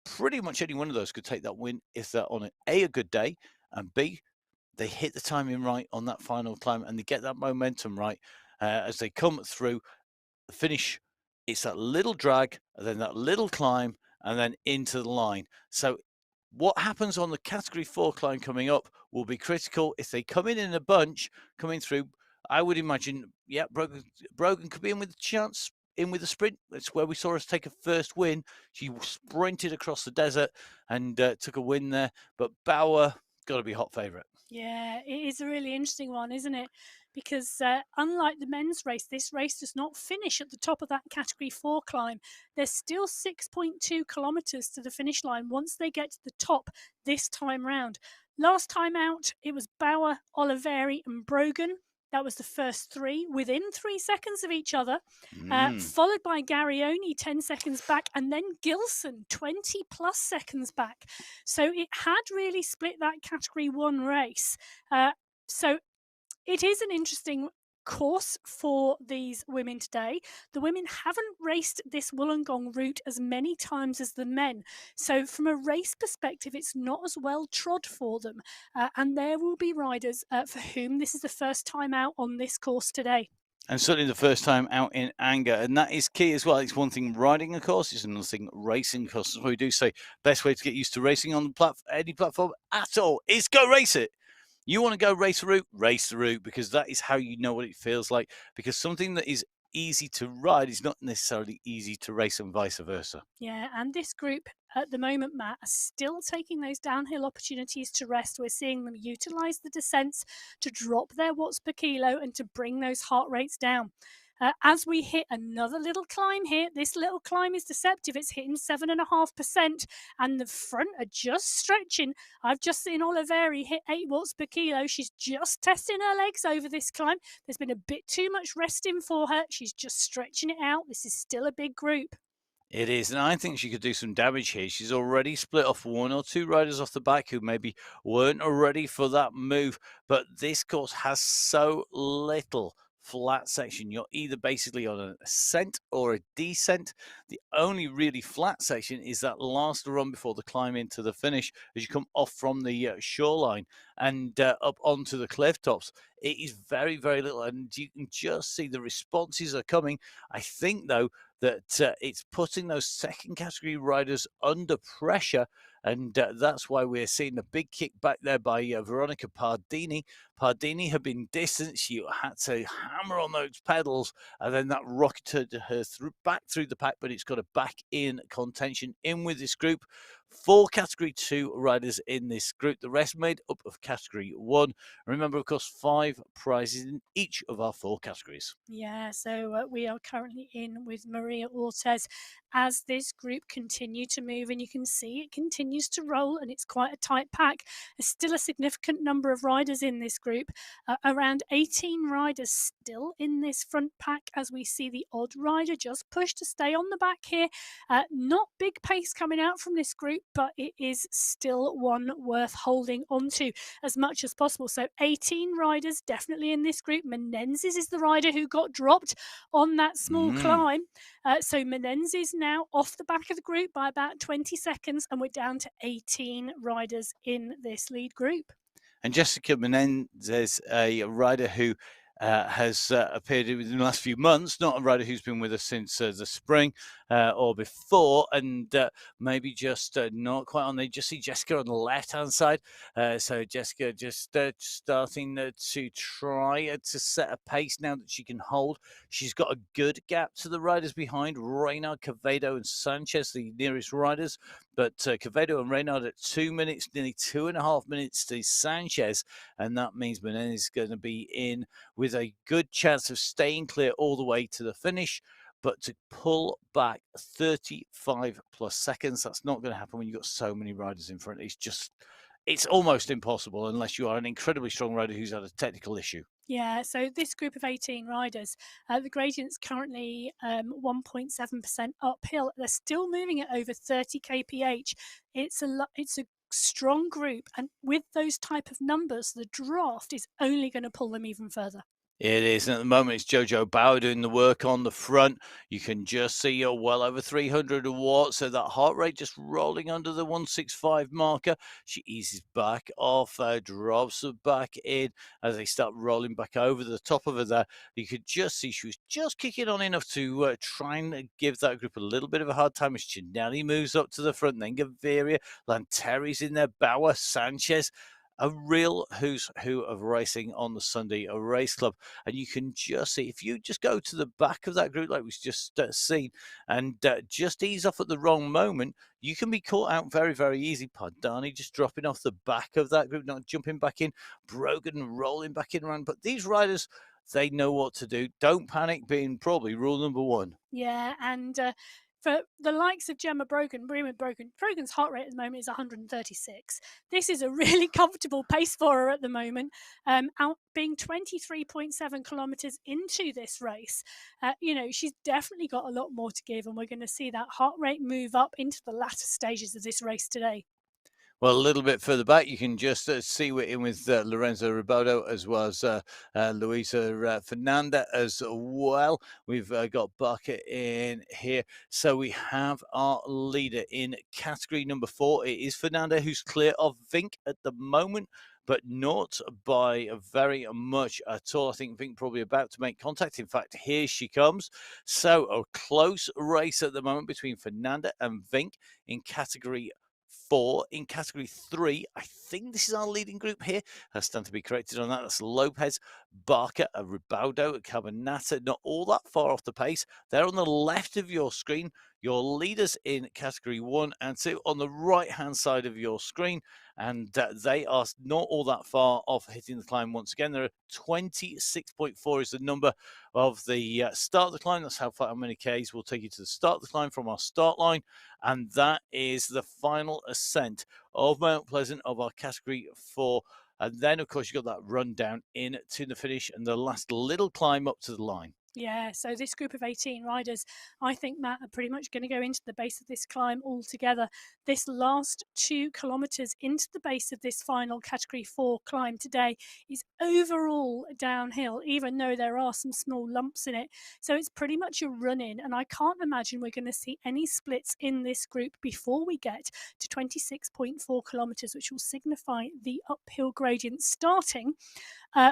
pretty much any one of those could take that win if they're on a good day, and B, they hit the timing right on that final climb and they get that momentum right as they come through the finish. It's that little drag, and then that little climb, and then into the line. So what happens on the category 4 climb coming up will be critical. If they come in a bunch coming through, I would imagine, yeah, Brogan could be in with a chance, in with a sprint. That's where we saw us take a first win. She sprinted across the desert and took a win there. But Bauer got to be hot favourite. Yeah, it is a really interesting one, isn't it? Because unlike the men's race, this race does not finish at the top of that category 4 climb. There's still 6.2 kilometres to the finish line once they get to the top this time round. Last time out, it was Bauer, Oliveri, and Brogan. That was the first 3 within 3 seconds of each other, followed by Garioni 10 seconds back, and then Gilson 20 plus seconds back. So it had really split that category 1 race. So it is an interesting course for these women today. The women haven't raced this Wollongong route as many times as the men. So from a race perspective, it's not as well trod for them. And there will be riders for whom this is the first time out on this course today. And certainly the first time out in anger. And that is key as well. It's one thing riding a course, it's another thing racing a course. That's why we do say best way to get used to racing on any platform at all is go race it. You want to go race the route, because that is how you know what it feels like. Because something that is easy to ride is not necessarily easy to race, and vice versa. Yeah, and this group at the moment, Matt, are still taking those downhill opportunities to rest. We're seeing them utilise the descents to drop their watts per kilo and to bring those heart rates down. As we hit another little climb here, this little climb is deceptive. It's hitting 7.5%, and the front are just stretching. I've just seen Oliveri hit 8 watts per kilo. She's just testing her legs over this climb. There's been a bit too much resting for her. She's just stretching it out. This is still a big group. It is, and I think she could do some damage here. She's already split off 1 or 2 riders off the back who maybe weren't ready for that move. But this course has so little flat section. You're either basically on an ascent or a descent. The only really flat section is that last run before the climb into the finish as you come off from the shoreline and up onto the cliff tops. It is very, very little, and you can just see the responses are coming. I think, though, that it's putting those second category riders under pressure, and that's why we're seeing a big kick back there by Veronica Pardini. Pardini had been distanced. She had to hammer on those pedals, and then that rocketed her back through the pack, but it's got her back in contention in with this group. 4 category 2 riders in this group. The rest made up of category 1. Remember, of course, 5 prizes in each of our 4 categories. Yeah, so we are currently in with Maria Ortez as this group continue to move, and you can see it continues to roll, and it's quite a tight pack. There's still a significant number of riders in this group, around 18 riders still in this front pack, as we see the odd rider just push to stay on the back here. Not big pace coming out from this group. group, but it is still one worth holding onto as much as possible. So 18 riders definitely in this group. Menezes is the rider who got dropped on that small climb. So Menezes now off the back of the group by about 20 seconds, and we're down to 18 riders in this lead group. And Jessica Menendez, a rider who has appeared in the last few months, not a rider who's been with us since the spring or before, and maybe just not quite on. They just see Jessica on the left-hand side. So Jessica just starting to try to set a pace now that she can hold. She's got a good gap to the riders behind, Reynard, Quevedo and Sanchez, the nearest riders. But Quevedo and Reynard at 2 minutes, nearly 2.5 minutes to Sanchez. And that means Menendez is going to be in with a good chance of staying clear all the way to the finish. But to pull back 35 plus seconds, that's not going to happen when you've got so many riders in front. It's almost impossible unless you are an incredibly strong rider who's had a technical issue. Yeah, so this group of 18 riders, the gradient's currently 1.7% uphill. They're still moving at over 30 kph. It's a strong group, and with those type of numbers, the draft is only going to pull them even further. It is. And at the moment, it's Jojo Bauer doing the work on the front. You can just see you're well over 300 watts. So that heart rate just rolling under the 165 marker. She eases back off, drops her back in as they start rolling back over the top of her there. You could just see she was just kicking on enough to try and give that group a little bit of a hard time as Chinelli moves up to the front. Then Gaviria, Lanteri's in there, Bauer, Sanchez. A real who's who of racing on the Sunday Race Club. And you can just see, if you just go to the back of that group like we've just seen and just ease off at the wrong moment, you can be caught out very, very easy. Pardani just dropping off the back of that group, not jumping back in, Brogan rolling back in around. But these riders, they know what to do. Don't panic being probably rule number one. Yeah, and for the likes of Brogan's heart rate at the moment is 136. This is a really comfortable pace for her at the moment, out being 23.7 kilometers into this race. She's definitely got a lot more to give, and we're going to see that heart rate move up into the latter stages of this race today. Well, a little bit further back, you can just see we're in with Lorenzo Ribaldo as well as Luisa Fernanda as well. We've got Bucket in here. So we have our leader in category number 4. It is Fernanda, who's clear of Vink at the moment, but not by very much at all. I think Vink probably about to make contact. In fact, here she comes. So a close race at the moment between Fernanda and Vink in category 4. In category 3, I think this is our leading group here. I stand to be corrected on that. That's Lopez, Barker, Ribaldo, Cabanata, not all that far off the pace. They're on the left of your screen. Your leaders in category 1 and 2 on the right-hand side of your screen, and they are not all that far off hitting the climb once again. They're 26.4 is the number of the start of the climb. That's how many Ks will take you to the start of the climb from our start line, and that is the final ascent of Mount Pleasant of our category 4. And then, of course, you've got that run down in to the finish and the last little climb up to the line. Yeah, so this group of 18 riders, I think, Matt, are pretty much going to go into the base of this climb all together. This last 2 kilometres into the base of this final Category 4 climb today is overall downhill, even though there are some small lumps in it. So it's pretty much a run-in, and I can't imagine we're going to see any splits in this group before we get to 26.4 kilometres, which will signify the uphill gradient starting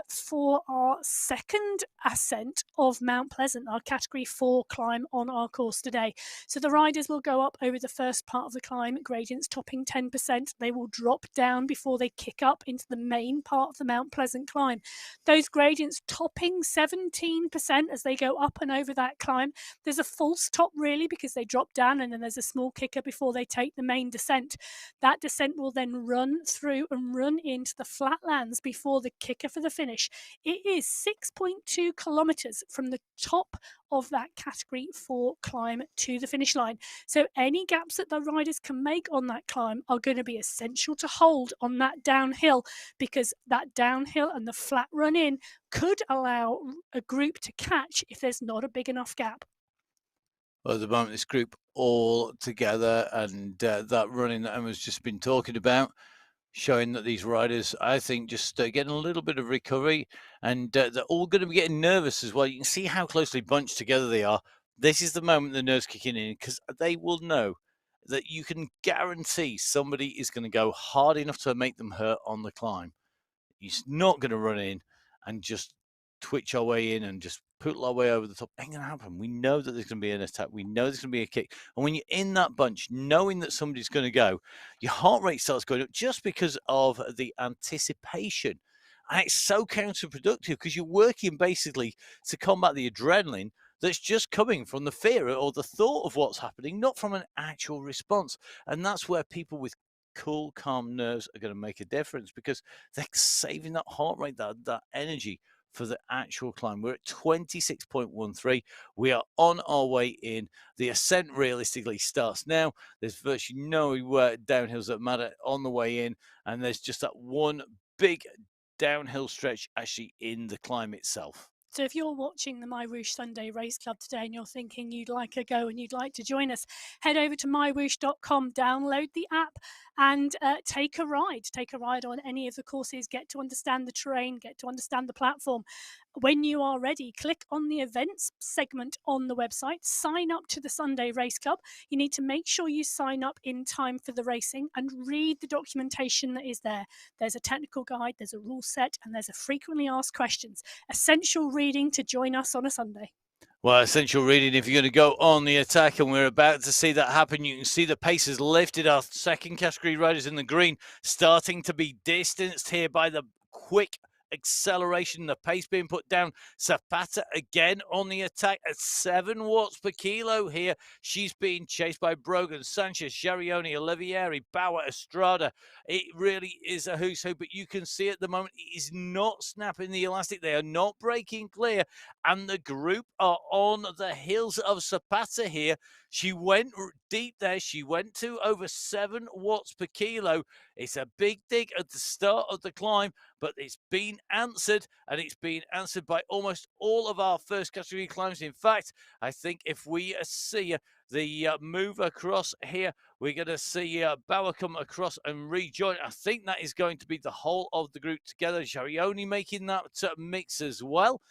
for our second ascent of Mount Pleasant, our Category 4 climb on our course today. So the riders will go up over the first part of the climb, gradients topping 10%. They will drop down before they kick up into the main part of the Mount Pleasant climb. Those gradients topping 17% as they go up and over that climb. There's a false top really because they drop down and then there's a small kicker before they take the main descent. That descent will then run through and run into the flatlands before the kicker for the finish. It is 6.2 kilometers from the top of that Category 4 climb to the finish line. So any gaps that the riders can make on that climb are going to be essential to hold on that downhill, because that downhill and the flat run in could allow a group to catch if there's not a big enough gap. at the moment, this group all together, and that running that Emma's just been talking about, showing that these riders, I think, just getting a little bit of recovery, and they're all going to be getting nervous as well. You can see how closely bunched together they are. This is the moment the nerves kicking in, because they will know that you can guarantee somebody is going to go hard enough to make them hurt on the climb. He's not going to run in and just twitch our way in and just put our way over the top. Ain't going to happen. We know that there's going to be an attack. We know there's going to be a kick. And when you're in that bunch, knowing that somebody's going to go, your heart rate starts going up just because of the anticipation. And it's so counterproductive because you're working basically to combat the adrenaline that's just coming from the fear or the thought of what's happening, not from an actual response. And that's where people with cool, calm nerves are going to make a difference because they're saving that heart rate, that energy for the actual climb. We're at 26.13. We are on our way in. The ascent realistically starts now. There's virtually no downhills that matter on the way in, and there's just that one big downhill stretch actually in the climb itself. So if you're watching the MyWhoosh Sunday Race Club today and you're thinking you'd like a go and you'd like to join us, head over to mywhoosh.com, download the app and take a ride. Take a ride on any of the courses, get to understand the terrain, get to understand the platform. When you are ready, click on the events segment on the website, sign up to the Sunday Race Club. You need to make sure you sign up in time for the racing and read the documentation that is there. There's a technical guide, there's a rule set, and there's a frequently asked questions. Essential reading to join us on a Sunday. Well, essential reading if you're going to go on the attack, and we're about to see that happen. You can see the pace has lifted. Our second category riders in the green starting to be distanced here by the quick acceleration, the pace being put down. Zapata again on the attack at 7 watts per kilo here. She's being chased by Brogan, Sanchez, Jarioni, Olivieri, Bauer, Estrada. It really is a who's who, but you can see at the moment it is not snapping the elastic. They are not breaking clear, and the group are on the heels of Zapata here. She went deep there. She went to over 7 watts per kilo. It's a big dig at the start of the climb, but it's been answered, and it's been answered by almost all of our first category climbs. In fact, I think if we see the move across here, we're going to see Bauer come across and rejoin. I think that is going to be the whole of the group together. Jarioni making that mix as well.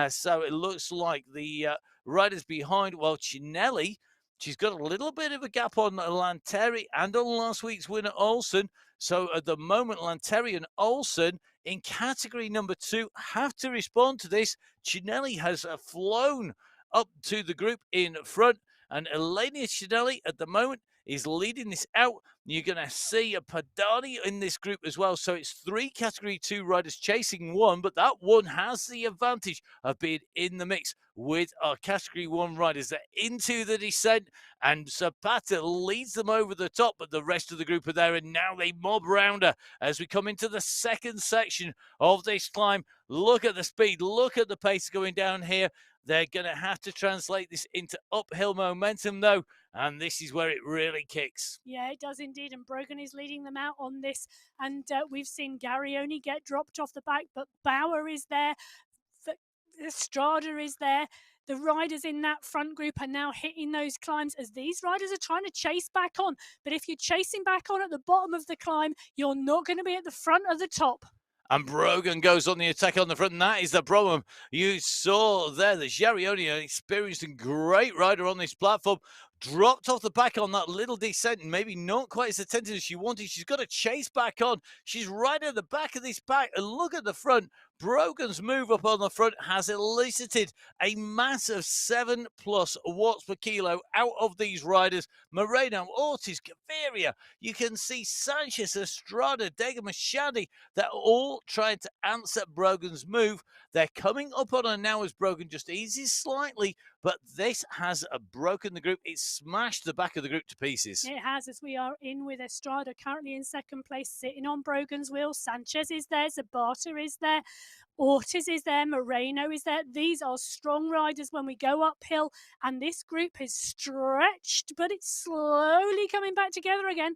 So it looks like the riders behind, well, Cinelli, she's got a little bit of a gap on Lanteri and on last week's winner, Olsen. So at the moment, Lanteri and Olsen in category number 2 have to respond to this. Cinelli has flown up to the group in front, and Elenia Cinelli at the moment is leading this out. You're going to see a Padani in this group as well. So it's 3 category 2 riders chasing one, but that one has the advantage of being in the mix with our category 1 riders. They're into the descent, and Zapata leads them over the top, but the rest of the group are there, and now they mob round her as we come into the second section of this climb. Look at the speed, look at the pace going down here. They're going to have to translate this into uphill momentum, though, and this is where it really kicks. Yeah, it does indeed, and Brogan is leading them out on this, and we've seen Garioni get dropped off the back, but Bauer is there, Estrada is there. The riders in that front group are now hitting those climbs as these riders are trying to chase back on, but if you're chasing back on at the bottom of the climb, you're not going to be at the front of the top. And Brogan goes on the attack on the front, and that is the problem. You saw there that Jarioni, an experienced and great rider on this platform, dropped off the back on that little descent and maybe not quite as attentive as she wanted. She's got to chase back on. She's right at the back of this pack, and look at the front. Brogan's move up on the front has elicited a massive 7+ watts per kilo out of these riders. Moreno, Ortiz, Gaviria. You can see Sanchez, Estrada, Dega Machadi. They're all trying to answer Brogan's move. They're coming up on her now as Brogan just eases slightly, but this has broken the group. It's smashed the back of the group to pieces. It has, as we are in with Estrada currently in second place, sitting on Brogan's wheel. Sanchez is there, Zabata is there, Ortiz is there, Moreno is there. These are strong riders when we go uphill, and this group is stretched, but it's slowly coming back together again.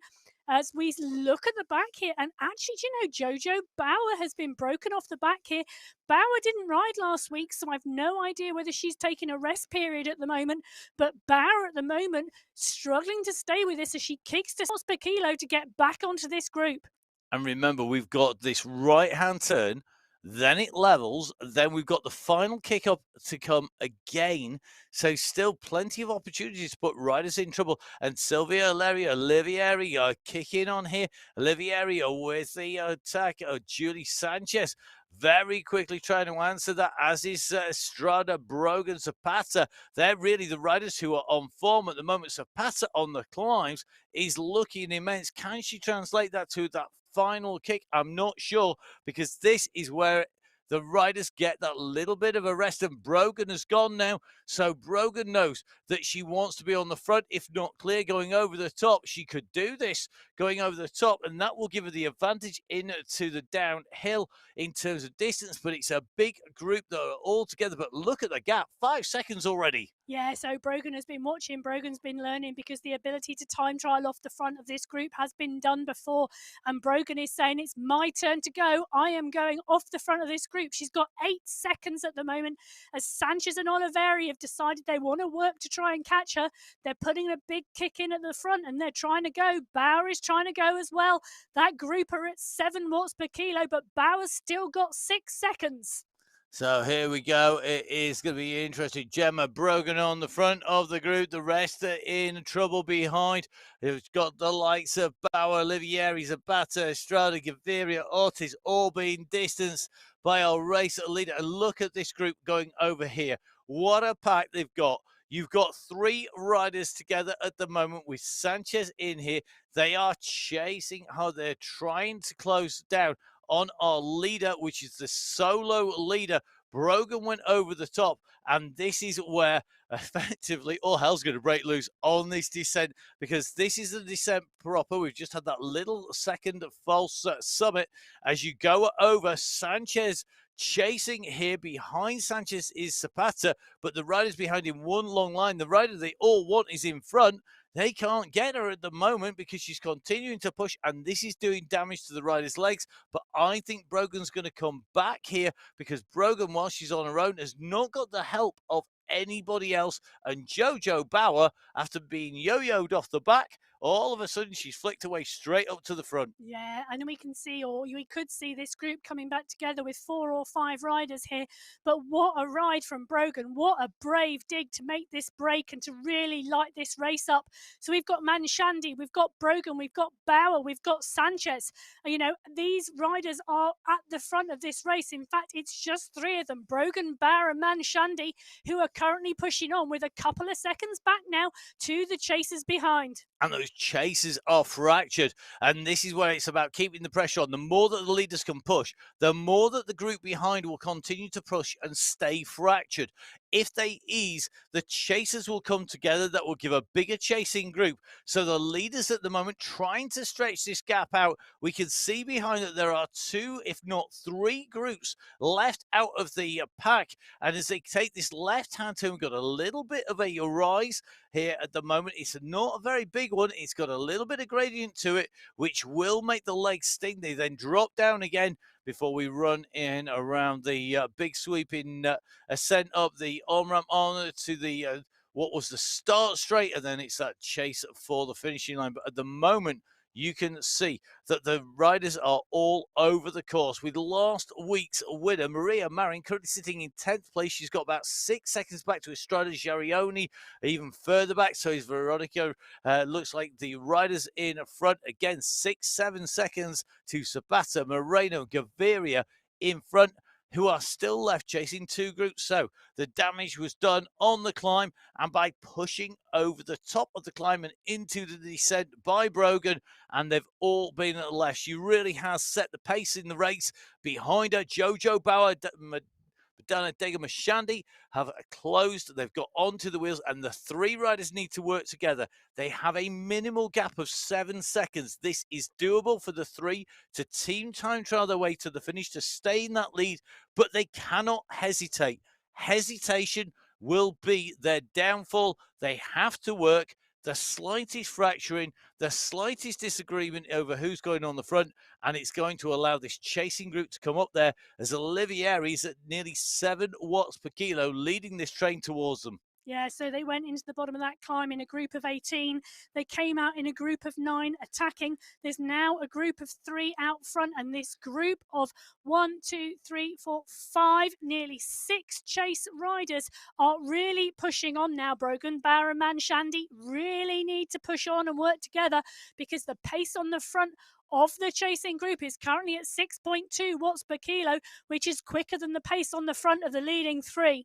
as we look at the back here. And actually, do you know, Jojo Bauer has been broken off the back here. Bauer didn't ride last week, so I've no idea whether she's taking a rest period at the moment. But Bauer at the moment struggling to stay with this as she kicks to per kilo to get back onto this group. And remember, we've got this right-hand turn, then it levels, then we've got the final kick up to come again. So still plenty of opportunities to put riders in trouble. And Sylvia Olivieri kicking on here. Olivieri with the attack of Julie Sanchez. Very quickly trying to answer that, as is Estrada, Brogan, Zapata. They're really the riders who are on form at the moment. Zapata on the climbs is looking immense. Can she translate that to that final kick? I'm not sure, because this is where the riders get that little bit of a rest, and Brogan has gone now. So Brogan knows that she wants to be on the front, if not clear, going over the top. She could do this going over the top, and that will give her the advantage into the downhill in terms of distance. But it's a big group that are all together. But look at the gap, 5 seconds already. Yeah, so Brogan has been watching, Brogan's been learning, because the ability to time trial off the front of this group has been done before. And Brogan is saying, it's my turn to go. I am going off the front of this group. She's got 8 seconds at the moment, as Sanchez and Oliveri have decided they want to work to try and catch her. They're putting a big kick in at the front, and they're trying to go. Bauer is trying to go as well. That group are at 7 watts per kilo, but Bauer's still got 6 seconds. So here we go. It is going to be interesting. Gemma Brogan on the front of the group. The rest are in trouble behind. It's got the likes of Bauer, Olivieri, Zapata, Estrada, Gaviria, Ortiz, all being distanced by our race leader. And look at this group going over here. What a pack they've got. You've got 3 riders together at the moment with Sanchez in here. They are chasing her. They're trying to close down on our leader, which is the solo leader. Brogan went over the top, and this is where effectively all hell's going to break loose on this descent, because this is the descent proper. We've just had that little second false summit as you go over. Sanchez chasing here. Behind Sanchez is Zapata, but the riders behind him, one long line. The rider they all want is in front. They can't get her at the moment because she's continuing to push, and this is doing damage to the rider's legs. But I think Brogan's going to come back here, because Brogan, while she's on her own, has not got the help of anybody else. And Jojo Bauer, after being yo-yoed off the back, all of a sudden she's flicked away straight up to the front. Yeah, and we can see, or we could see, this group coming back together with 4 or 5 riders here. But what a ride from Brogan. What a brave dig to make this break and to really light this race up. So we've got Manshandi, we've got Brogan, we've got Bauer, we've got Sanchez. You know, these riders are at the front of this race. In fact, it's just 3 of them, Brogan, Bauer and Manshandi, who are currently pushing on with a couple of seconds back now to the chasers behind. And those chasers are fractured. And this is where it's about keeping the pressure on. The more that the leaders can push, the more that the group behind will continue to push and stay fractured. If they ease, the chasers will come together. That will give a bigger chasing group. So the leaders at the moment trying to stretch this gap out. We can see behind that there are 2, if not 3 groups left out of the pack. And as they take this left-hand turn, we've got a little bit of a rise here at the moment. It's not a very big one. It's got a little bit of gradient to it, which will make the legs sting. They then drop down again before we run in around the big sweeping ascent up the on-ramp on to the what was the start straight, and then it's that chase for the finishing line. But at the moment, you can see that the riders are all over the course. With last week's winner, Maria Marin, currently sitting in 10th place. She's got about 6 seconds back to Estrada Giarioni, even further back. So is Veronica. Looks like the riders in front again, 6-7 seconds to Zapata, Moreno, Gaviria in front, who are still left chasing 2 groups. So the damage was done on the climb, and by pushing over the top of the climb and into the descent by Brogan, and they've all been at the left. She really has set the pace in the race. Behind her, Jojo Bauer, Madonna Degamashandi have closed. They've got onto the wheels, and the 3 riders need to work together. They have a minimal gap of 7 seconds. This is doable for the 3 to team time trial their way to the finish, to stay in that lead, but they cannot hesitate. Hesitation will be their downfall. They have to work. the slightest fracturing, the slightest disagreement over who's going on the front, and it's going to allow this chasing group to come up there as Olivieri's at nearly 7 watts per kilo, leading this train towards them. Yeah, so they went into the bottom of that climb in a group of 18. They came out in a group of 9 attacking. There's now a group of 3 out front, and this group of 1, 2, 3, 4, 5, nearly 6 chase riders are really pushing on now. Brogan, Bauer, and Manshandy really need to push on and work together because the pace on the front of the chasing group is currently at 6.2 watts per kilo, which is quicker than the pace on the front of the leading 3.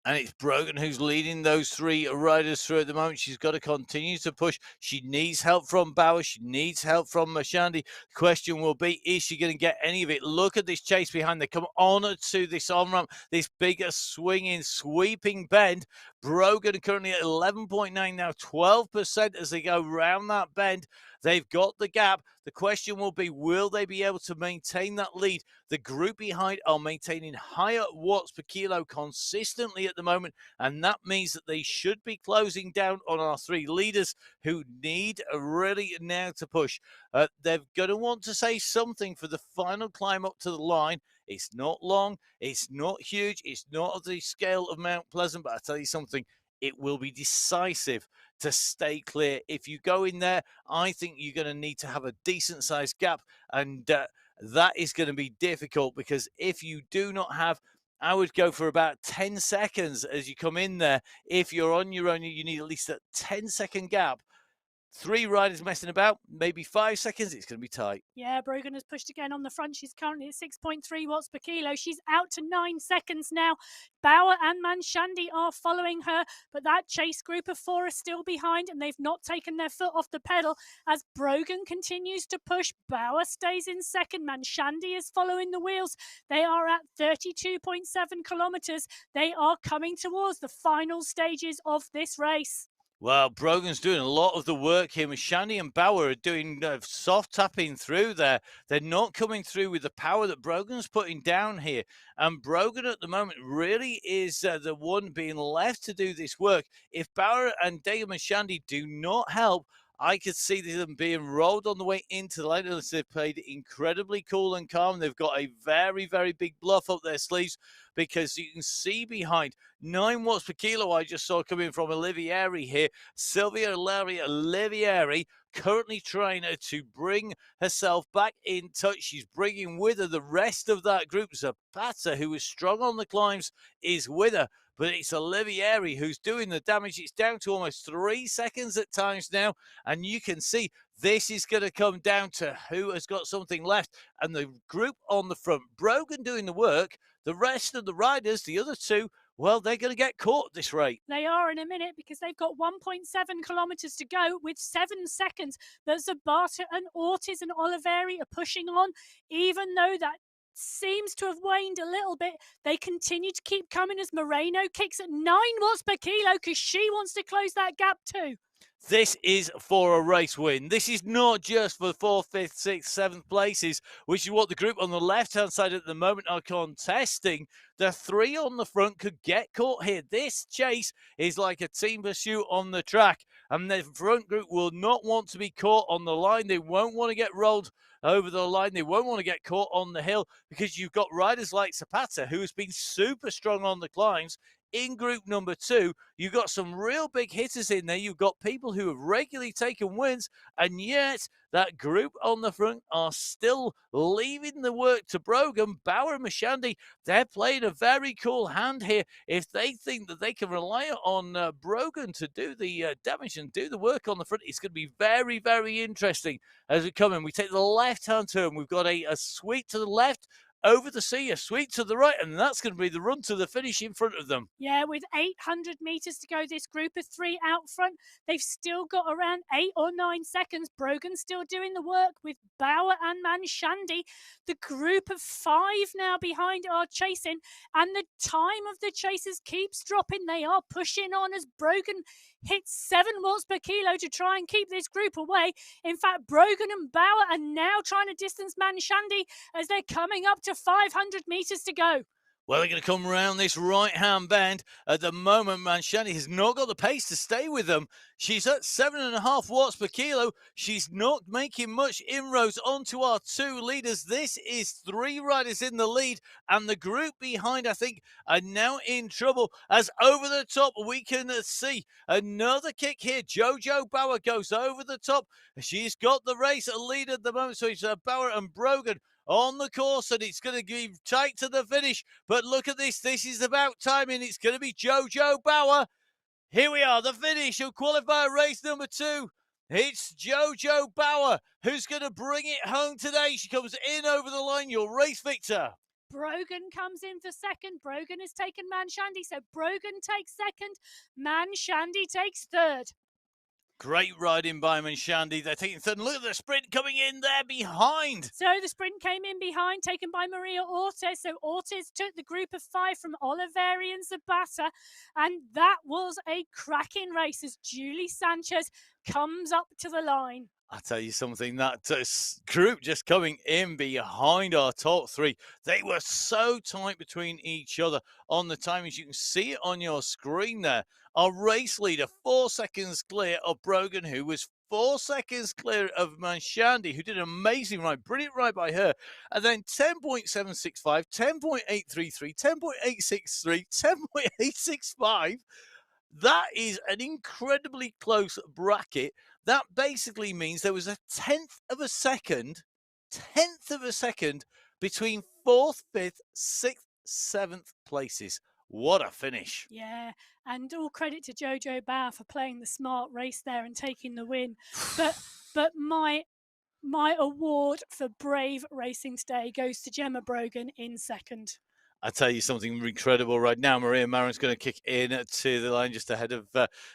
And it's Brogan who's leading those 3 riders through at the moment. She's got to continue to push. She needs help from Bauer. She needs help from Mashandi. The question will be, is she going to get any of it? Look at this chase behind. They come on to this on-ramp, this bigger swinging, sweeping bend. Brogan currently at 11.9 now, 12% as they go round that bend. They've got the gap. The question will be, will they be able to maintain that lead? The group behind are maintaining higher watts per kilo consistently at the moment, and that means that they should be closing down on our 3 leaders who need really now to push. They're going to want to say something for the final climb up to the line. It's not long, it's not huge, it's not of the scale of Mount Pleasant, but I tell you something, it will be decisive to stay clear. If you go in there, I think you're going to need to have a decent sized gap, and that is going to be difficult because if you do not have, I would go for about 10 seconds as you come in there. If you're on your own, you need at least a 10-second gap. 3 riders messing about, maybe 5 seconds, it's going to be tight. Yeah, Brogan has pushed again on the front. She's currently at 6.3 watts per kilo. She's out to 9 seconds now. Bauer and Manshandy are following her, but that chase group of 4 are still behind, and they've not taken their foot off the pedal as Brogan continues to push. Bauer stays in second. Manshandy is following the wheels. They are at 32.7 kilometers. They are coming towards the final stages of this race. Well, Brogan's doing a lot of the work here. Shani and Bauer are doing soft tapping through there. They're not coming through with the power that Brogan's putting down here. And Brogan at the moment really is the one being left to do this work. If Bauer and Degum and Shandy do not help, I could see them being rolled on the way into the line. They've played incredibly cool and calm. They've got a very, very big bluff up their sleeves because you can see behind 9 watts per kilo I just saw coming from Olivieri here. Sylvia Olivieri currently trying to bring herself back in touch. She's bringing with her the rest of that group. Zapata, who is strong on the climbs, is with her. But it's Olivieri who's doing the damage. It's down to almost 3 seconds at times now. And you can see this is going to come down to who has got something left. And the group on the front, Brogan doing the work. The rest of the riders, the other 2, well, they're going to get caught at this rate. They are in a minute because they've got 1.7 kilometres to go with 7 seconds. But Zabata and Ortiz and Oliveri are pushing on, even though that seems to have waned a little bit. They continue to keep coming as Moreno kicks at 9 watts per kilo because she wants to close that gap too. This is for a race win. This is not just for 4th, 5th, 6th, 7th places, which is what the group on the left-hand side at the moment are contesting. The 3 on the front could get caught here. This chase is like a team pursuit on the track, and the front group will not want to be caught on the line. They won't want to get rolled over the line. They won't want to get caught on the hill because you've got riders like Zapata, who has been super strong on the climbs. In group number 2, you've got some real big hitters in there. You've got people who have regularly taken wins, and yet that group on the front are still leaving the work to Brogan. Bauer and Mashandi, they're playing a very cool hand here. If they think that they can rely on Brogan to do the damage and do the work on the front, it's going to be very, very interesting as we come in. We take the left-hand turn. We've got a sweep to the left, over the sea, a sweep to the right, and that's going to be the run to the finish in front of them. Yeah, with 800 metres to go, this group of 3 out front, they've still got around 8 or 9 seconds. Brogan's still doing the work with Bauer and Manshandy. The group of 5 now behind are chasing, and the time of the chasers keeps dropping. They are pushing on as Brogan hits 7 watts per kilo to try and keep this group away. In fact, Brogan and Bauer are now trying to distance Manshandy as they're coming up to 500 metres to go. Well, they're going to come around this right-hand bend. At the moment, Manshani has not got the pace to stay with them. She's at 7.5 watts per kilo. She's not making much inroads onto our two leaders. This is 3 riders in the lead, and the group behind, I think, are now in trouble. As over the top, we can see another kick here. Jojo Bauer goes over the top. She's got the race lead at the moment, so it's Bauer and Brogan on the course, and it's going to be tight to the finish. But look at this. This is about timing. It's going to be Jojo Bauer. Here we are, the finish of qualifier race number 2. It's Jojo Bauer who's going to bring it home today. She comes in over the line, your race victor. Brogan comes in for second. Brogan has taken Manshandi, so Brogan takes second. Manshandi takes third. Great riding by Manshandi. They're taking third. And look at the sprint coming in there behind. So the sprint came in behind, taken by Maria Ortiz. So Ortiz took the group of 5 from Oliveri and Zabata. And that was a cracking race as Julie Sanchez comes up to the line. I tell you something, that group just coming in behind our top 3, they were so tight between each other on the timings. You can see it on your screen there. Our race leader, 4 seconds clear of Brogan, who was 4 seconds clear of Manshandi, who did an amazing ride, brilliant ride by her. And then 10.765, 10.833, 10.863, 10.865. That is an incredibly close bracket. That basically means there was a tenth of a second between 4th, 5th, 6th, 7th places. What a finish. Yeah, and all credit to Jojo Bauer for playing the smart race there and taking the win. But my award for brave racing today goes to Gemma Brogan in second. I tell you something incredible right now. Maria Marin's going to kick in to the line just ahead of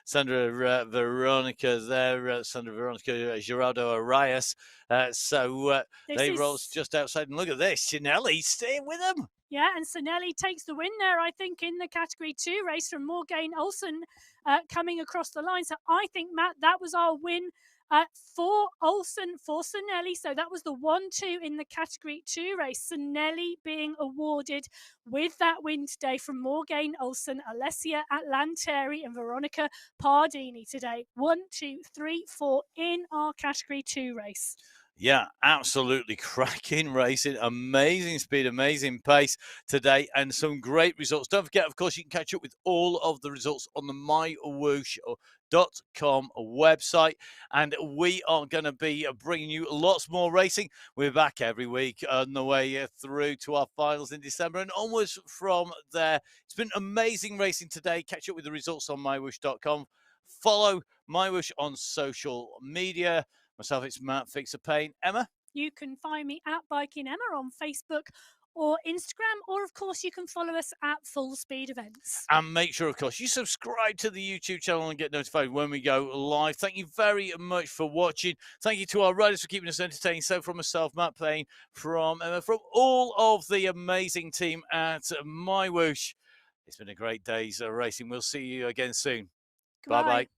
Sandra Veronica there. Sandra Veronica Gerardo Arias. They roll just outside. And look at this. Cinelli staying with them. Yeah, and Sinelli takes the win there, I think, in the Category 2 race from Morgane Olsen coming across the line. So I think, Matt, that was our win for Olsen, for Sinelli. So that was the 1-2 in the Category 2 race. Sinelli being awarded with that win today from Morgane Olsen, Alessia Atlanteri and Veronica Pardini today. 1, 2, 3, 4 in our Category 2 race. Yeah, absolutely cracking racing, amazing speed, amazing pace today, and some great results. Don't forget, of course, you can catch up with all of the results on the MyWhoosh.com website, and we are going to be bringing you lots more racing. We're back every week on the way through to our finals in December and onwards from there. It's been amazing racing today. Catch up with the results on MyWhoosh.com. Follow MyWhoosh on social media. Myself, it's Matt Fixer-Payne. Emma? You can find me at Biking Emma on Facebook or Instagram, or of course you can follow us at Full Speed Events. And make sure, of course, you subscribe to the YouTube channel and get notified when we go live. Thank you very much for watching. Thank you to our riders for keeping us entertained. So from myself, Matt Payne, from Emma, from all of the amazing team at MyWhoosh, it's been a great day's racing. We'll see you again soon. Bye-bye.